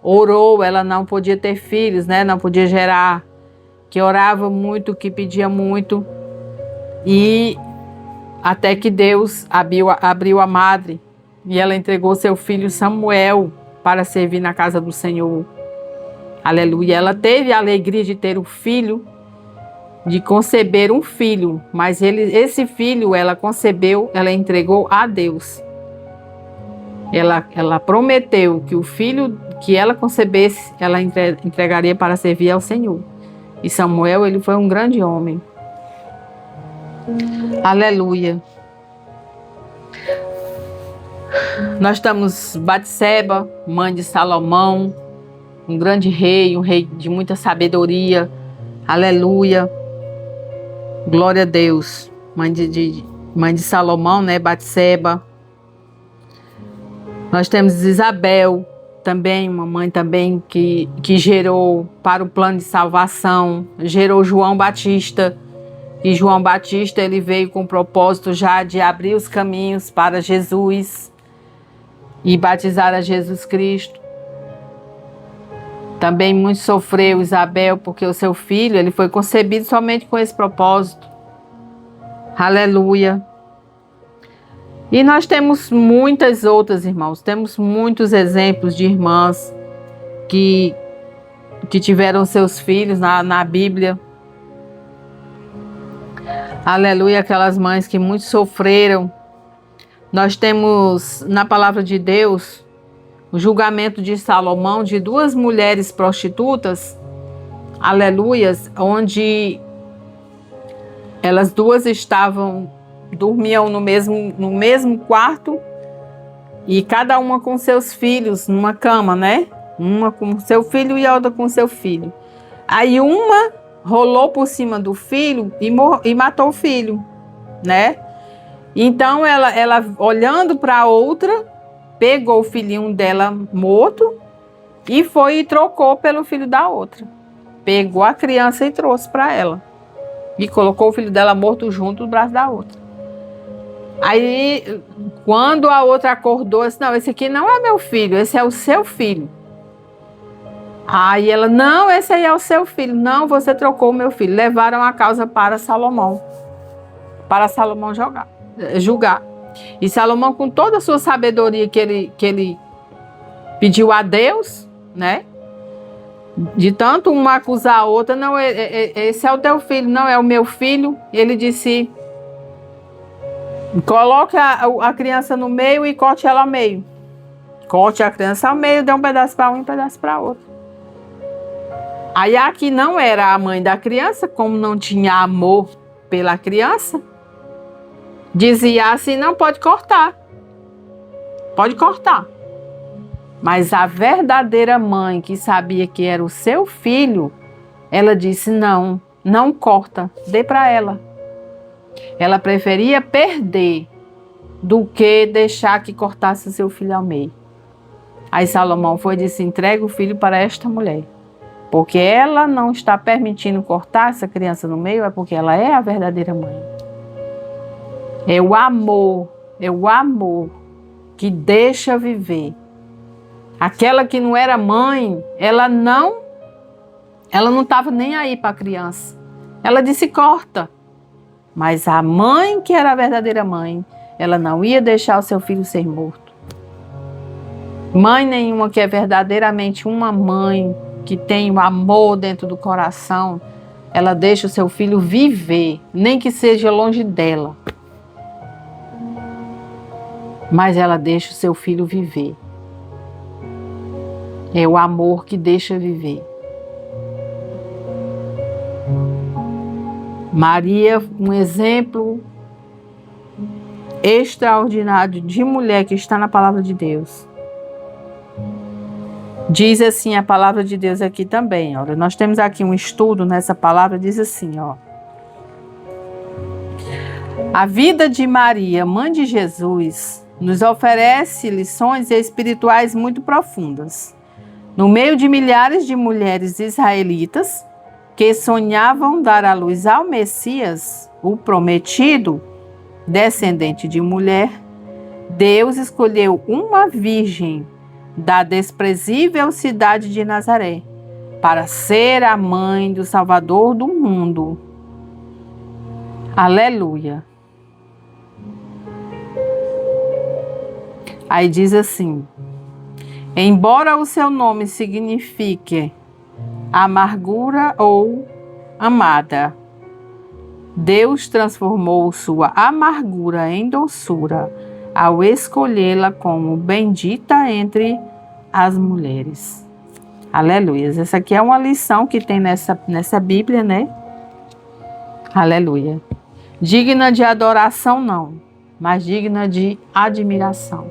orou, ela não podia ter filhos, né? Não podia gerar, que orava muito, que pedia muito, e até que Deus abriu a madre e ela entregou seu filho Samuel para servir na casa do Senhor. Aleluia. Ela teve a alegria de ter um filho, de conceber um filho, mas esse filho ela concebeu, ela entregou a Deus. Ela prometeu que o filho que ela concebesse, ela entregaria para servir ao Senhor. E Samuel, ele foi um grande homem. Aleluia. Nós temos Batseba, mãe de Salomão, um grande rei, um rei de muita sabedoria. Aleluia. Glória a Deus. Mãe de Salomão, né? Batseba. Nós temos Isabel, também, uma mãe também que gerou para o plano de salvação, gerou João Batista. E João Batista, ele veio com o propósito já de abrir os caminhos para Jesus e batizar a Jesus Cristo. Também muito sofreu Isabel, porque o seu filho, ele foi concebido somente com esse propósito. Aleluia. E nós temos muitas outras, irmãos, temos muitos exemplos de irmãs que tiveram seus filhos na Bíblia. Aleluia, aquelas mães que muito sofreram. Nós temos na palavra de Deus o julgamento de Salomão de duas mulheres prostitutas, aleluias, onde elas duas dormiam no mesmo quarto e cada uma com seus filhos numa cama, né? Uma com seu filho e a outra com seu filho. Aí uma rolou por cima do filho e matou o filho, né? Então ela olhando para a outra, pegou o filhinho dela morto e foi e trocou pelo filho da outra. Pegou a criança e trouxe para ela. E colocou o filho dela morto junto do braço da outra. Aí, quando a outra acordou, disse, não, esse aqui não é meu filho, esse é o seu filho. Aí ela, não, esse aí é o seu filho. Não, você trocou o meu filho. Levaram a causa para Salomão julgar. E Salomão, com toda a sua sabedoria que ele pediu a Deus, né? De tanto uma acusar a outra, não, esse é o teu filho, não é o meu filho. Ele disse, coloque a criança no meio e corte ela ao meio. Corte a criança ao meio, dê um pedaço para um e um pedaço para outro. Aí a que não era a mãe da criança, como não tinha amor pela criança, dizia assim, não, pode cortar. Pode cortar. Mas a verdadeira mãe, que sabia que era o seu filho, ela disse, não, não corta, dê para ela. Ela preferia perder do que deixar que cortasse o seu filho ao meio. Aí Salomão foi e disse, entrega o filho para esta mulher. Porque ela não está permitindo cortar essa criança no meio, é porque ela é a verdadeira mãe. É o amor que deixa viver. Aquela que não era mãe, ela não estava nem aí para a criança. Ela disse corta. Mas a mãe, que era a verdadeira mãe, ela não ia deixar o seu filho ser morto. Mãe nenhuma que é verdadeiramente uma mãe, que tem o amor dentro do coração, ela deixa o seu filho viver, nem que seja longe dela. Mas ela deixa o seu filho viver. É o amor que deixa viver. Maria, um exemplo extraordinário de mulher que está na palavra de Deus. Diz assim a palavra de Deus aqui também. Olha, nós temos aqui um estudo nessa palavra, diz assim, ó. A vida de Maria, mãe de Jesus, nos oferece lições espirituais muito profundas. No meio de milhares de mulheres israelitas que sonhavam dar à luz ao Messias, o prometido, descendente de mulher, Deus escolheu uma virgem da desprezível cidade de Nazaré para ser a mãe do Salvador do mundo. Aleluia. Aí diz assim: embora o seu nome signifique amargura ou amada, Deus transformou sua amargura em doçura ao escolhê-la como bendita entre as mulheres. Aleluia. Essa aqui é uma lição que tem nessa Bíblia, né? Aleluia. Digna de adoração não, mas digna de admiração.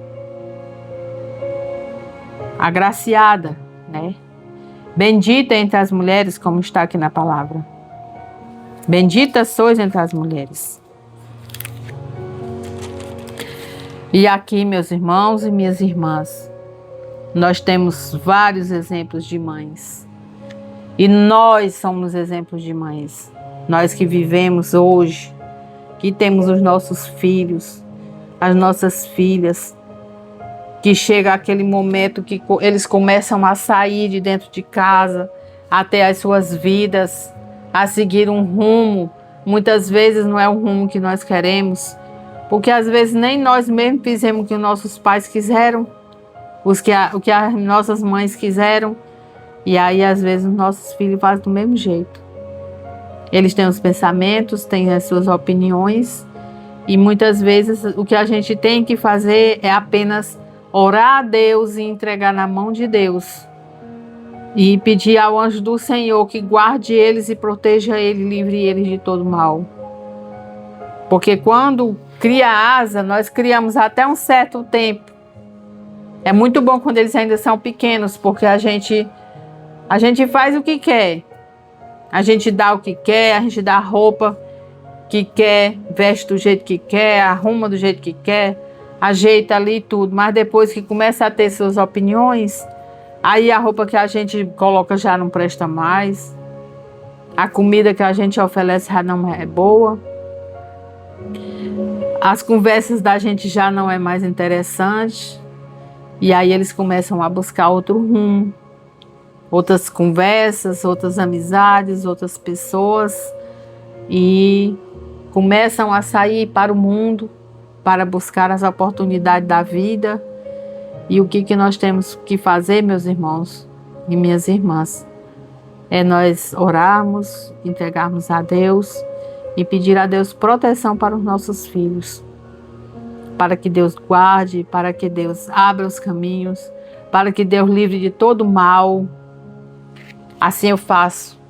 Agraciada, né? Bendita entre as mulheres, como está aqui na palavra. Bendita sois entre as mulheres. E aqui, meus irmãos e minhas irmãs, nós temos vários exemplos de mães. E nós somos exemplos de mães. Nós que vivemos hoje, que temos os nossos filhos, as nossas filhas, que chega aquele momento que eles começam a sair de dentro de casa, até as suas vidas, a seguir um rumo. Muitas vezes não é o rumo que nós queremos, porque às vezes nem nós mesmos fizemos o que os nossos pais quiseram, o que as nossas mães quiseram, e aí às vezes os nossos filhos fazem do mesmo jeito. Eles têm os pensamentos, têm as suas opiniões, e muitas vezes o que a gente tem que fazer é apenas orar a Deus e entregar na mão de Deus. E pedir ao anjo do Senhor que guarde eles e proteja eles, livre eles de todo mal. Porque quando cria asa, nós criamos até um certo tempo. É muito bom quando eles ainda são pequenos, porque a gente faz o que quer. A gente dá o que quer, a gente dá a roupa que quer, veste do jeito que quer, arruma do jeito que quer, ajeita ali tudo. Mas depois que começa a ter suas opiniões, aí a roupa que a gente coloca já não presta mais. A comida que a gente oferece já não é boa. As conversas da gente já não é mais interessante. E aí eles começam a buscar outro rumo. Outras conversas, outras amizades, outras pessoas. E começam a sair para o mundo para buscar as oportunidades da vida. E o que nós temos que fazer, meus irmãos e minhas irmãs? É nós orarmos, entregarmos a Deus e pedir a Deus proteção para os nossos filhos. Para que Deus guarde, para que Deus abra os caminhos, para que Deus livre de todo mal. Assim eu faço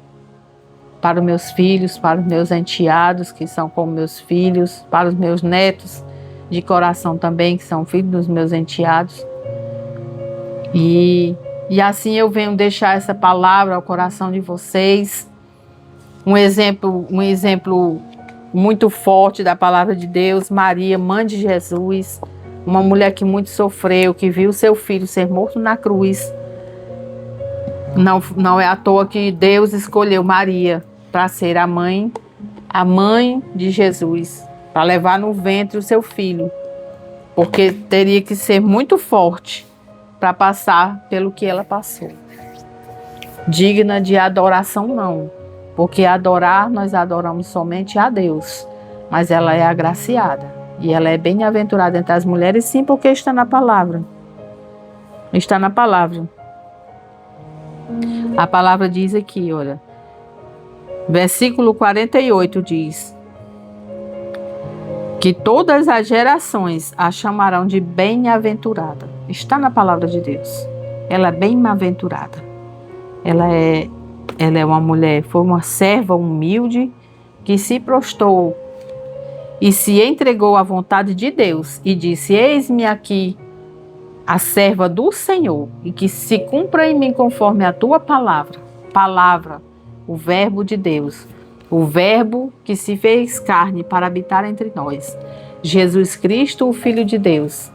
para os meus filhos, para os meus enteados, que são como meus filhos, para os meus netos de coração também, que são filhos dos meus enteados. E assim eu venho deixar essa palavra ao coração de vocês, um exemplo muito forte da palavra de Deus, Maria, mãe de Jesus, uma mulher que muito sofreu, que viu seu filho ser morto na cruz. Não é à toa que Deus escolheu Maria para ser a mãe de Jesus, para levar no ventre o seu filho, porque teria que ser muito forte para passar pelo que ela passou. Digna de adoração não, porque adorar, nós adoramos somente a Deus, mas ela é agraciada. E ela é bem-aventurada entre as mulheres, sim, porque está na palavra. Está na palavra. A palavra diz aqui, olha. Versículo 48 diz que todas as gerações a chamarão de bem-aventurada. Está na palavra de Deus. Ela é bem-aventurada. Ela é uma mulher, foi uma serva humilde que se prostrou e se entregou à vontade de Deus e disse: eis-me aqui, a serva do Senhor, e que se cumpra em mim conforme a tua palavra. Palavra, o verbo de Deus, o verbo que se fez carne para habitar entre nós. Jesus Cristo, o Filho de Deus,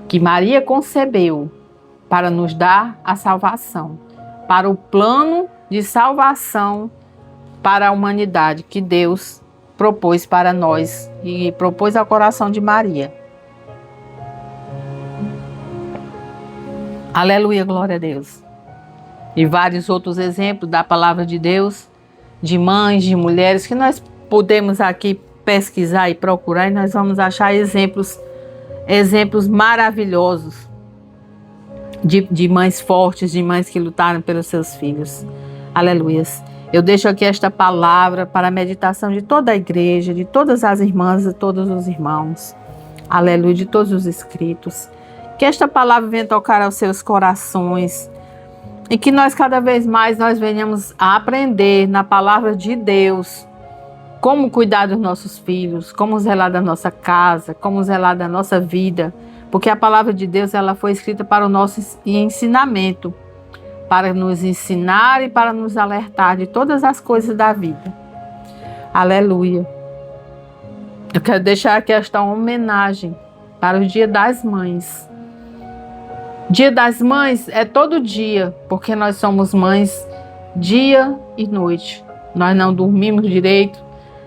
que Maria concebeu para nos dar a salvação, para o plano de salvação para a humanidade que Deus propôs para nós e propôs ao coração de Maria. Aleluia, glória a Deus. E vários outros exemplos da palavra de Deus, de mães, de mulheres, que nós podemos aqui pesquisar e procurar, e nós vamos achar exemplos maravilhosos de mães fortes, de mães que lutaram pelos seus filhos. Aleluias. Eu deixo aqui esta palavra para a meditação de toda a igreja, de todas as irmãs e todos os irmãos. Aleluia, de todos os inscritos. Que esta palavra venha tocar aos seus corações e que nós cada vez mais nós venhamos a aprender na palavra de Deus como cuidar dos nossos filhos, como zelar da nossa casa, como zelar da nossa vida, porque a palavra de Deus ela foi escrita para o nosso ensinamento, para nos ensinar e para nos alertar de todas as coisas da vida. Aleluia. Eu quero deixar aqui esta homenagem para o Dia das Mães. Dia das Mães é todo dia, porque nós somos mães dia e noite. Nós não dormimos direito,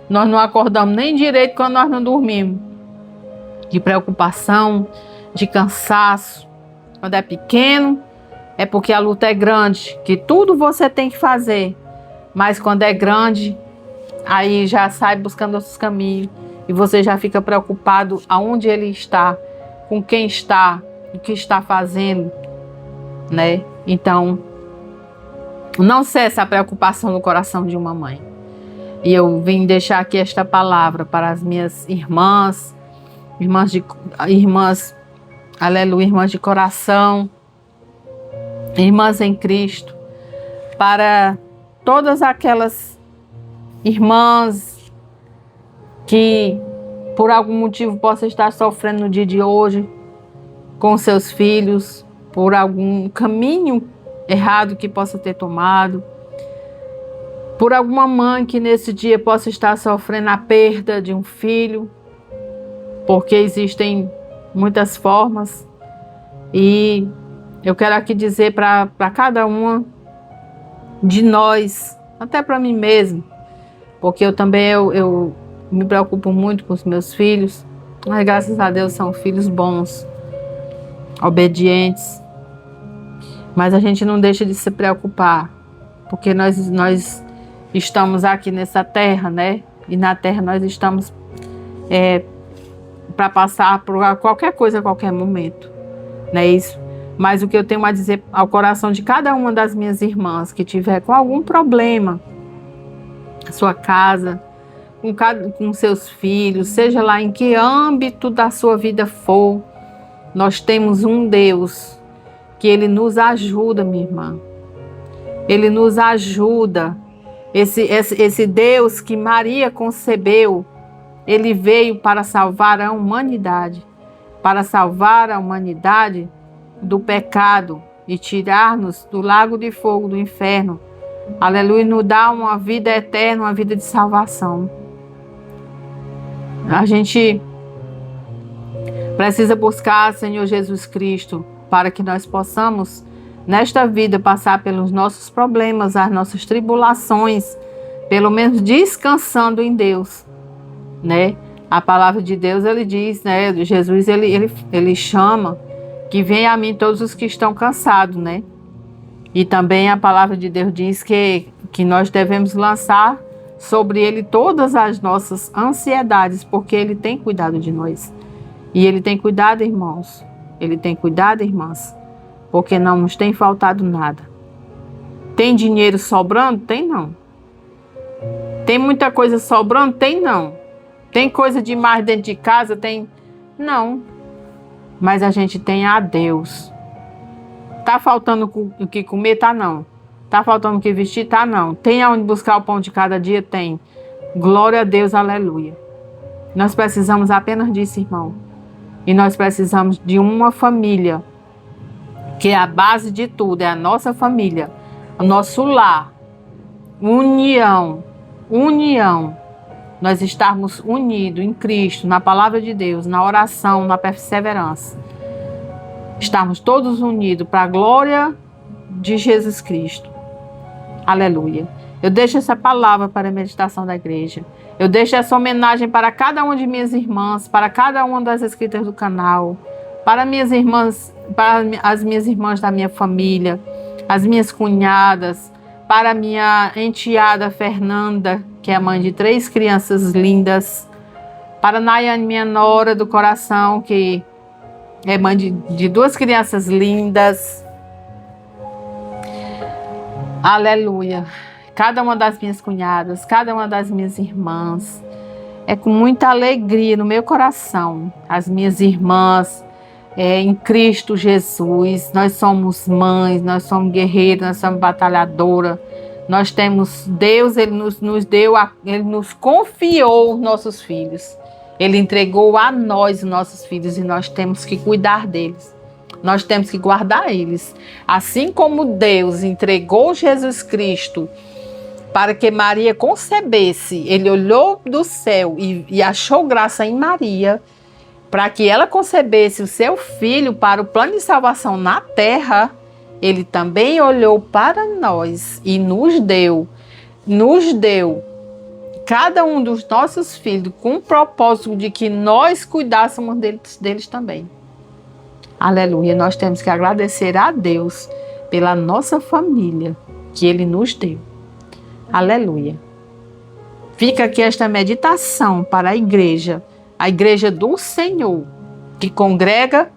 nós não acordamos nem direito quando nós não dormimos. De preocupação, de cansaço. Quando é pequeno, é porque a luta é grande, que tudo você tem que fazer. Mas quando é grande, aí já sai buscando outros caminhos. E você já fica preocupado aonde ele está, com quem está, o que está fazendo, né? Então, não cessa a preocupação no coração de uma mãe. E eu vim deixar aqui esta palavra para as minhas irmãs, aleluia, irmãs de coração, irmãs em Cristo, para todas aquelas irmãs que por algum motivo possam estar sofrendo no dia de hoje com seus filhos, por algum caminho errado que possa ter tomado, por alguma mãe que nesse dia possa estar sofrendo a perda de um filho, porque existem muitas formas. E eu quero aqui dizer para cada uma de nós, até para mim mesmo, porque eu também eu me preocupo muito com os meus filhos, mas graças a Deus são filhos bons, obedientes. Mas a gente não deixa de se preocupar, porque nós estamos aqui nessa terra, né? E na terra nós estamos para passar por qualquer coisa a qualquer momento, não é isso? Mas o que eu tenho a dizer ao coração de cada uma das minhas irmãs que tiver com algum problema, sua casa, com seus filhos, seja lá em que âmbito da sua vida for, nós temos um Deus que Ele nos ajuda, minha irmã. Ele nos ajuda. Esse Deus que Maria concebeu, Ele veio para salvar a humanidade, do pecado e tirar-nos do lago de fogo do inferno. Aleluia, nos dá uma vida eterna, uma vida de salvação. A gente precisa buscar Senhor Jesus Cristo para que nós possamos, nesta vida, passar pelos nossos problemas, as nossas tribulações, pelo menos descansando em Deus, né? A palavra de Deus, ele diz, né? Jesus, ele chama que venha a mim todos os que estão cansados, né? E também a palavra de Deus diz que nós devemos lançar sobre Ele todas as nossas ansiedades, porque Ele tem cuidado de nós. E Ele tem cuidado, irmãos. Ele tem cuidado, irmãs, porque não nos tem faltado nada. Tem dinheiro sobrando? Tem não. Tem muita coisa sobrando? Tem não. Tem coisa demais dentro de casa? Tem não. Mas a gente tem a Deus. Tá faltando o que comer? Tá não. Tá faltando o que vestir? Tá não. Tem aonde buscar o pão de cada dia? Tem. Glória a Deus, aleluia. Nós precisamos apenas disso, irmão. E nós precisamos de uma família, que é a base de tudo, é a nossa família, o nosso lar. União. Nós estarmos unidos em Cristo, na palavra de Deus, na oração, na perseverança. Estarmos todos unidos para a glória de Jesus Cristo. Aleluia. Eu deixo essa palavra para a meditação da igreja. Eu deixo essa homenagem para cada uma de minhas irmãs, para cada uma das inscritas do canal, para minhas irmãs, para as minhas irmãs da minha família, as minhas cunhadas, para a minha enteada Fernanda, que é a mãe de 3 crianças lindas, para Nayane, minha nora do coração, que é mãe de 2 crianças lindas. Aleluia. Cada uma das minhas cunhadas, cada uma das minhas irmãs. É com muita alegria no meu coração. As minhas irmãs em Cristo Jesus. Nós somos mães, nós somos guerreiras, nós somos batalhadoras. Nós temos Deus, Ele Ele nos confiou os nossos filhos. Ele entregou a nós os nossos filhos e nós temos que cuidar deles. Nós temos que guardar eles. Assim como Deus entregou Jesus Cristo para que Maria concebesse, Ele olhou do céu e achou graça em Maria, para que ela concebesse o seu filho para o plano de salvação na terra. Ele também olhou para nós e nos deu cada um dos nossos filhos com o propósito de que nós cuidássemos deles também. Aleluia, nós temos que agradecer a Deus pela nossa família que Ele nos deu. Aleluia. Fica aqui esta meditação para a igreja do Senhor, que congrega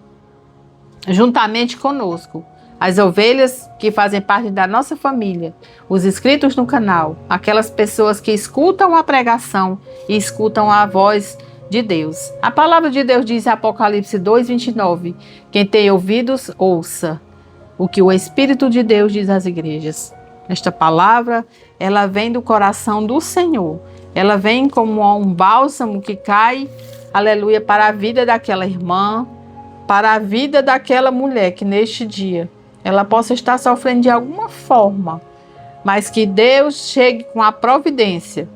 juntamente conosco. As ovelhas que fazem parte da nossa família, os inscritos no canal, aquelas pessoas que escutam a pregação e escutam a voz de Deus. A palavra de Deus diz em Apocalipse 2:29, quem tem ouvidos, ouça o que o Espírito de Deus diz às igrejas. Esta palavra, ela vem do coração do Senhor. Ela vem como um bálsamo que cai, aleluia, para a vida daquela irmã, para a vida daquela mulher que neste dia ela possa estar sofrendo de alguma forma, mas que Deus chegue com a providência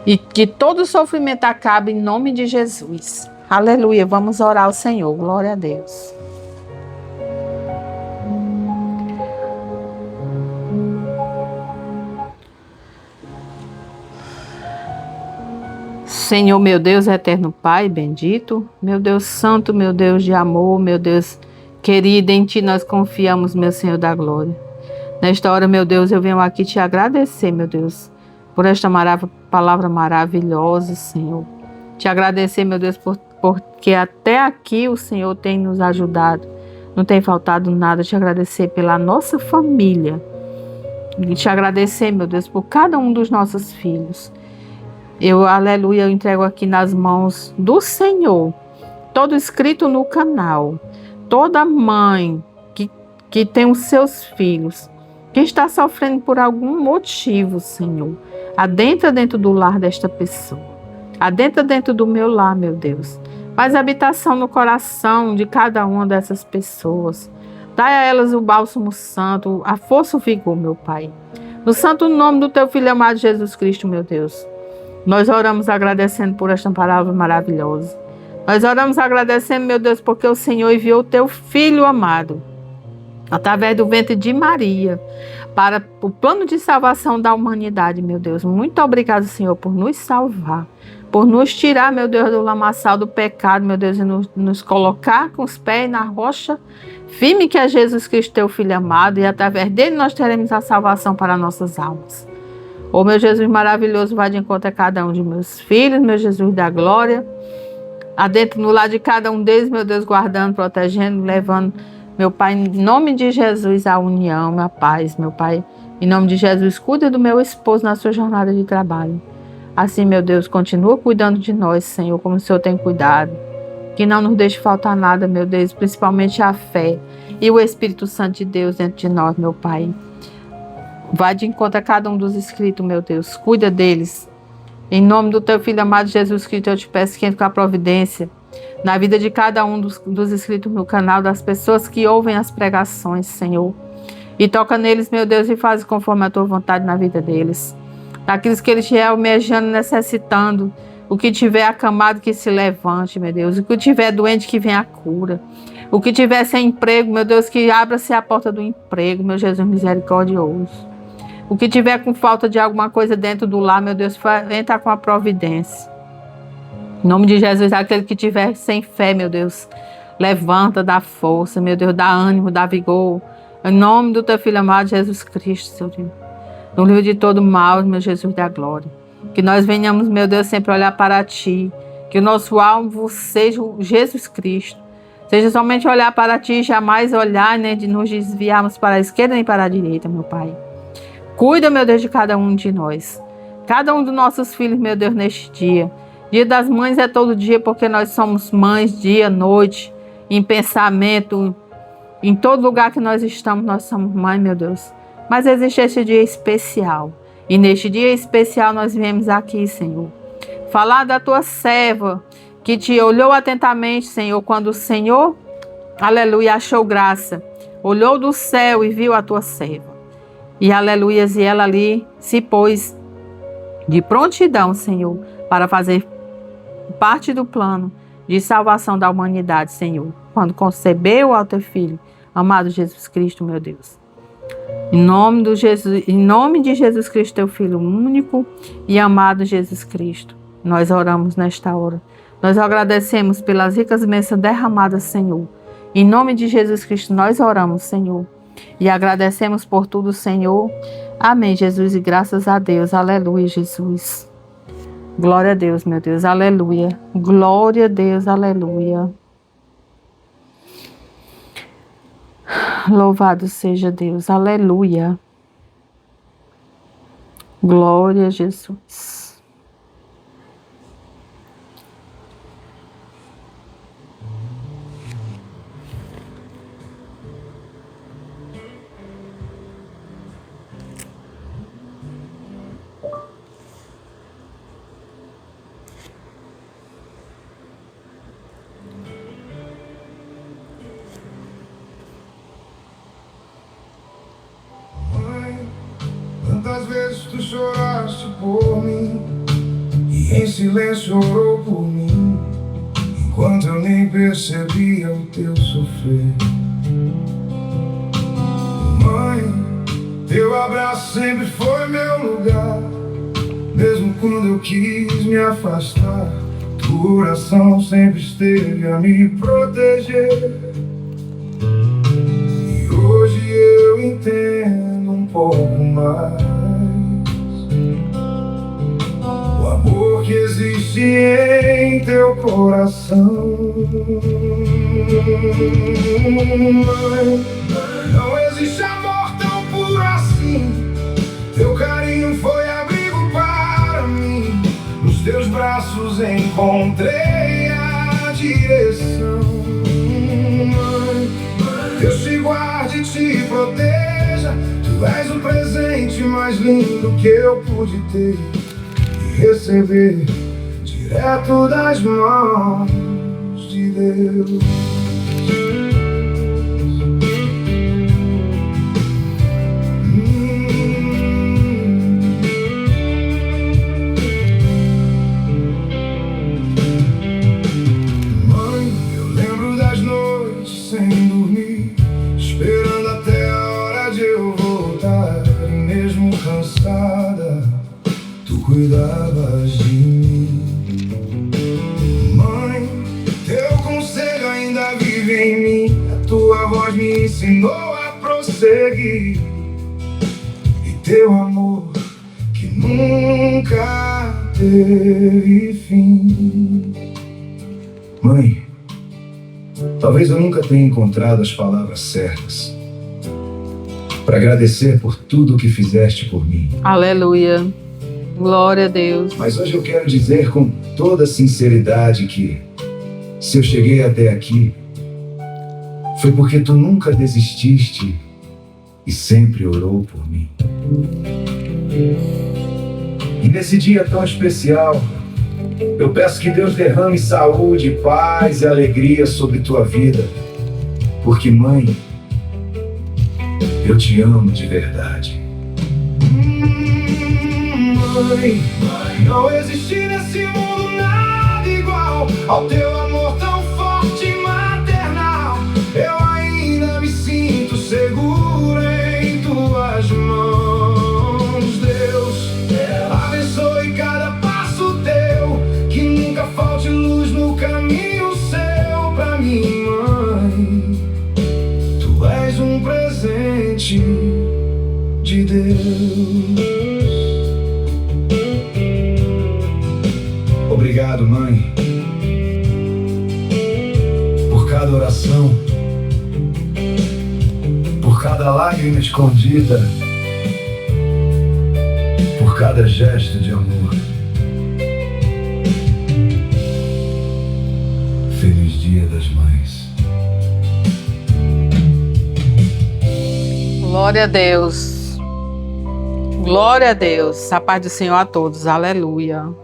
e que todo sofrimento acabe em nome de Jesus. Aleluia, vamos orar ao Senhor, glória a Deus. Senhor, meu Deus, eterno Pai, bendito, meu Deus santo, meu Deus de amor, meu Deus querido, em Ti nós confiamos, meu Senhor da glória. Nesta hora, meu Deus, eu venho aqui te agradecer, meu Deus, por esta palavra maravilhosa, Senhor. Te agradecer, meu Deus, porque até aqui o Senhor tem nos ajudado, não tem faltado nada. Te agradecer pela nossa família e te agradecer, meu Deus, por cada um dos nossos filhos. Aleluia, eu entrego aqui nas mãos do Senhor, todo inscrito no canal, toda mãe que tem os seus filhos, que está sofrendo por algum motivo, Senhor, adentra dentro do lar desta pessoa, adentra dentro do meu lar, meu Deus, faz habitação no coração de cada uma dessas pessoas, dai a elas o bálsamo santo, a força e o vigor, meu Pai, no santo nome do Teu Filho amado Jesus Cristo, meu Deus. Nós oramos agradecendo por esta palavra maravilhosa. Nós oramos agradecendo, meu Deus, porque o Senhor enviou o Teu Filho amado, através do ventre de Maria, para o plano de salvação da humanidade, meu Deus. Muito obrigado, Senhor, por nos salvar, por nos tirar, meu Deus, do lamaçal do pecado, meu Deus, e nos colocar com os pés na rocha firme que é Jesus Cristo, Teu Filho amado, e através dele nós teremos a salvação para nossas almas. Ô meu Jesus maravilhoso, vai de encontro a cada um de meus filhos, meu Jesus da glória. Adentro no lado de cada um deles, meu Deus, guardando, protegendo, levando, meu Pai, em nome de Jesus, a união, a paz, meu Pai. Em nome de Jesus, cuida do meu esposo na sua jornada de trabalho. Assim, meu Deus, continua cuidando de nós, Senhor, como o Senhor tem cuidado. Que não nos deixe faltar nada, meu Deus, principalmente a fé e o Espírito Santo de Deus dentro de nós, meu Pai. Vai de encontro a cada um dos inscritos, meu Deus. Cuida deles. Em nome do teu Filho amado Jesus Cristo, eu te peço que entre com a providência na vida de cada um dos inscritos no canal, das pessoas que ouvem as pregações, Senhor. E toca neles, meu Deus, e faz conforme a tua vontade na vida deles. Daqueles que eles estiverem almejando, necessitando, o que tiver acamado, que se levante, meu Deus. O que tiver doente, que venha a cura. O que tiver sem emprego, meu Deus, que abra-se a porta do emprego, meu Jesus misericordioso. O que tiver com falta de alguma coisa dentro do lar, meu Deus, entra com a providência. Em nome de Jesus, aquele que tiver sem fé, meu Deus, levanta, dá força, meu Deus, dá ânimo, dá vigor. Em nome do teu Filho amado, Jesus Cristo, Senhor Deus. No livro de todo mal, meu Jesus da glória. Que nós venhamos, meu Deus, sempre olhar para ti. Que o nosso alvo seja Jesus Cristo. Seja somente olhar para ti, jamais olhar, nem de nos desviarmos para a esquerda nem para a direita, meu Pai. Cuida, meu Deus, de cada um de nós. Cada um dos nossos filhos, meu Deus, neste dia. Dia das mães é todo dia, porque nós somos mães, dia, noite, em pensamento, em todo lugar que nós estamos, nós somos mãe, meu Deus. Mas existe esse dia especial. E neste dia especial nós viemos aqui, Senhor, falar da tua serva, que te olhou atentamente, Senhor, quando o Senhor, aleluia, achou graça. Olhou do céu e viu a tua serva. E aleluias, e ela ali se pôs de prontidão, Senhor, para fazer parte do plano de salvação da humanidade, Senhor. Quando concebeu ao teu Filho, amado Jesus Cristo, meu Deus. Em nome de Jesus Cristo, teu Filho único e amado Jesus Cristo, nós oramos nesta hora. Nós agradecemos pelas ricas bênçãos derramadas, Senhor. Em nome de Jesus Cristo, nós oramos, Senhor. E agradecemos por tudo, Senhor. Amém, Jesus, e graças a Deus. Aleluia, Jesus. Glória a Deus, meu Deus. Aleluia. Glória a Deus. Aleluia. Louvado seja Deus. Aleluia. Glória a Jesus. Quantas vezes tu choraste por mim e em silêncio orou por mim, enquanto eu nem percebia o teu sofrer. Mãe, teu abraço sempre foi meu lugar, mesmo quando eu quis me afastar. Teu coração sempre esteve a me proteger. E hoje eu entendo um pouco mais o amor que existe em teu coração. Não existe amor tão puro assim. Teu carinho foi abrigo para mim. Nos teus braços encontrei a direção. Deus te guarde e te proteja. Tu és o presente mais lindo que eu pude ter e receber direto das mãos de Deus. Mãe, eu lembro das noites sem dormir, esperando até a hora de eu voltar. E mesmo cansada, tu cuidavas de mim. Mãe, teu conselho ainda vive em mim. A tua voz me ensinou a prosseguir. E teu amor, que nunca teve fim. Mãe, talvez eu nunca tenha encontrado as palavras certas para agradecer por tudo o que fizeste por mim. Aleluia. Glória a Deus. Mas hoje eu quero dizer com toda sinceridade que, se eu cheguei até aqui, foi porque tu nunca desististe e sempre orou por mim. E nesse dia tão especial, eu peço que Deus derrame saúde, paz e alegria sobre tua vida. Porque, mãe, eu te amo de verdade. Mãe, não existe nesse mundo nada igual ao teu amor tão forte e maternal. Eu ainda me sinto seguro em tuas mãos, Deus. Abençoe cada passo teu, que nunca falte luz no caminho seu pra mim, mãe. Tu és um presente de Deus. Obrigado, mãe, por cada oração, por cada lágrima escondida, por cada gesto de amor. Feliz Dia das Mães. Glória a Deus. Glória a Deus. A paz do Senhor a todos. Aleluia.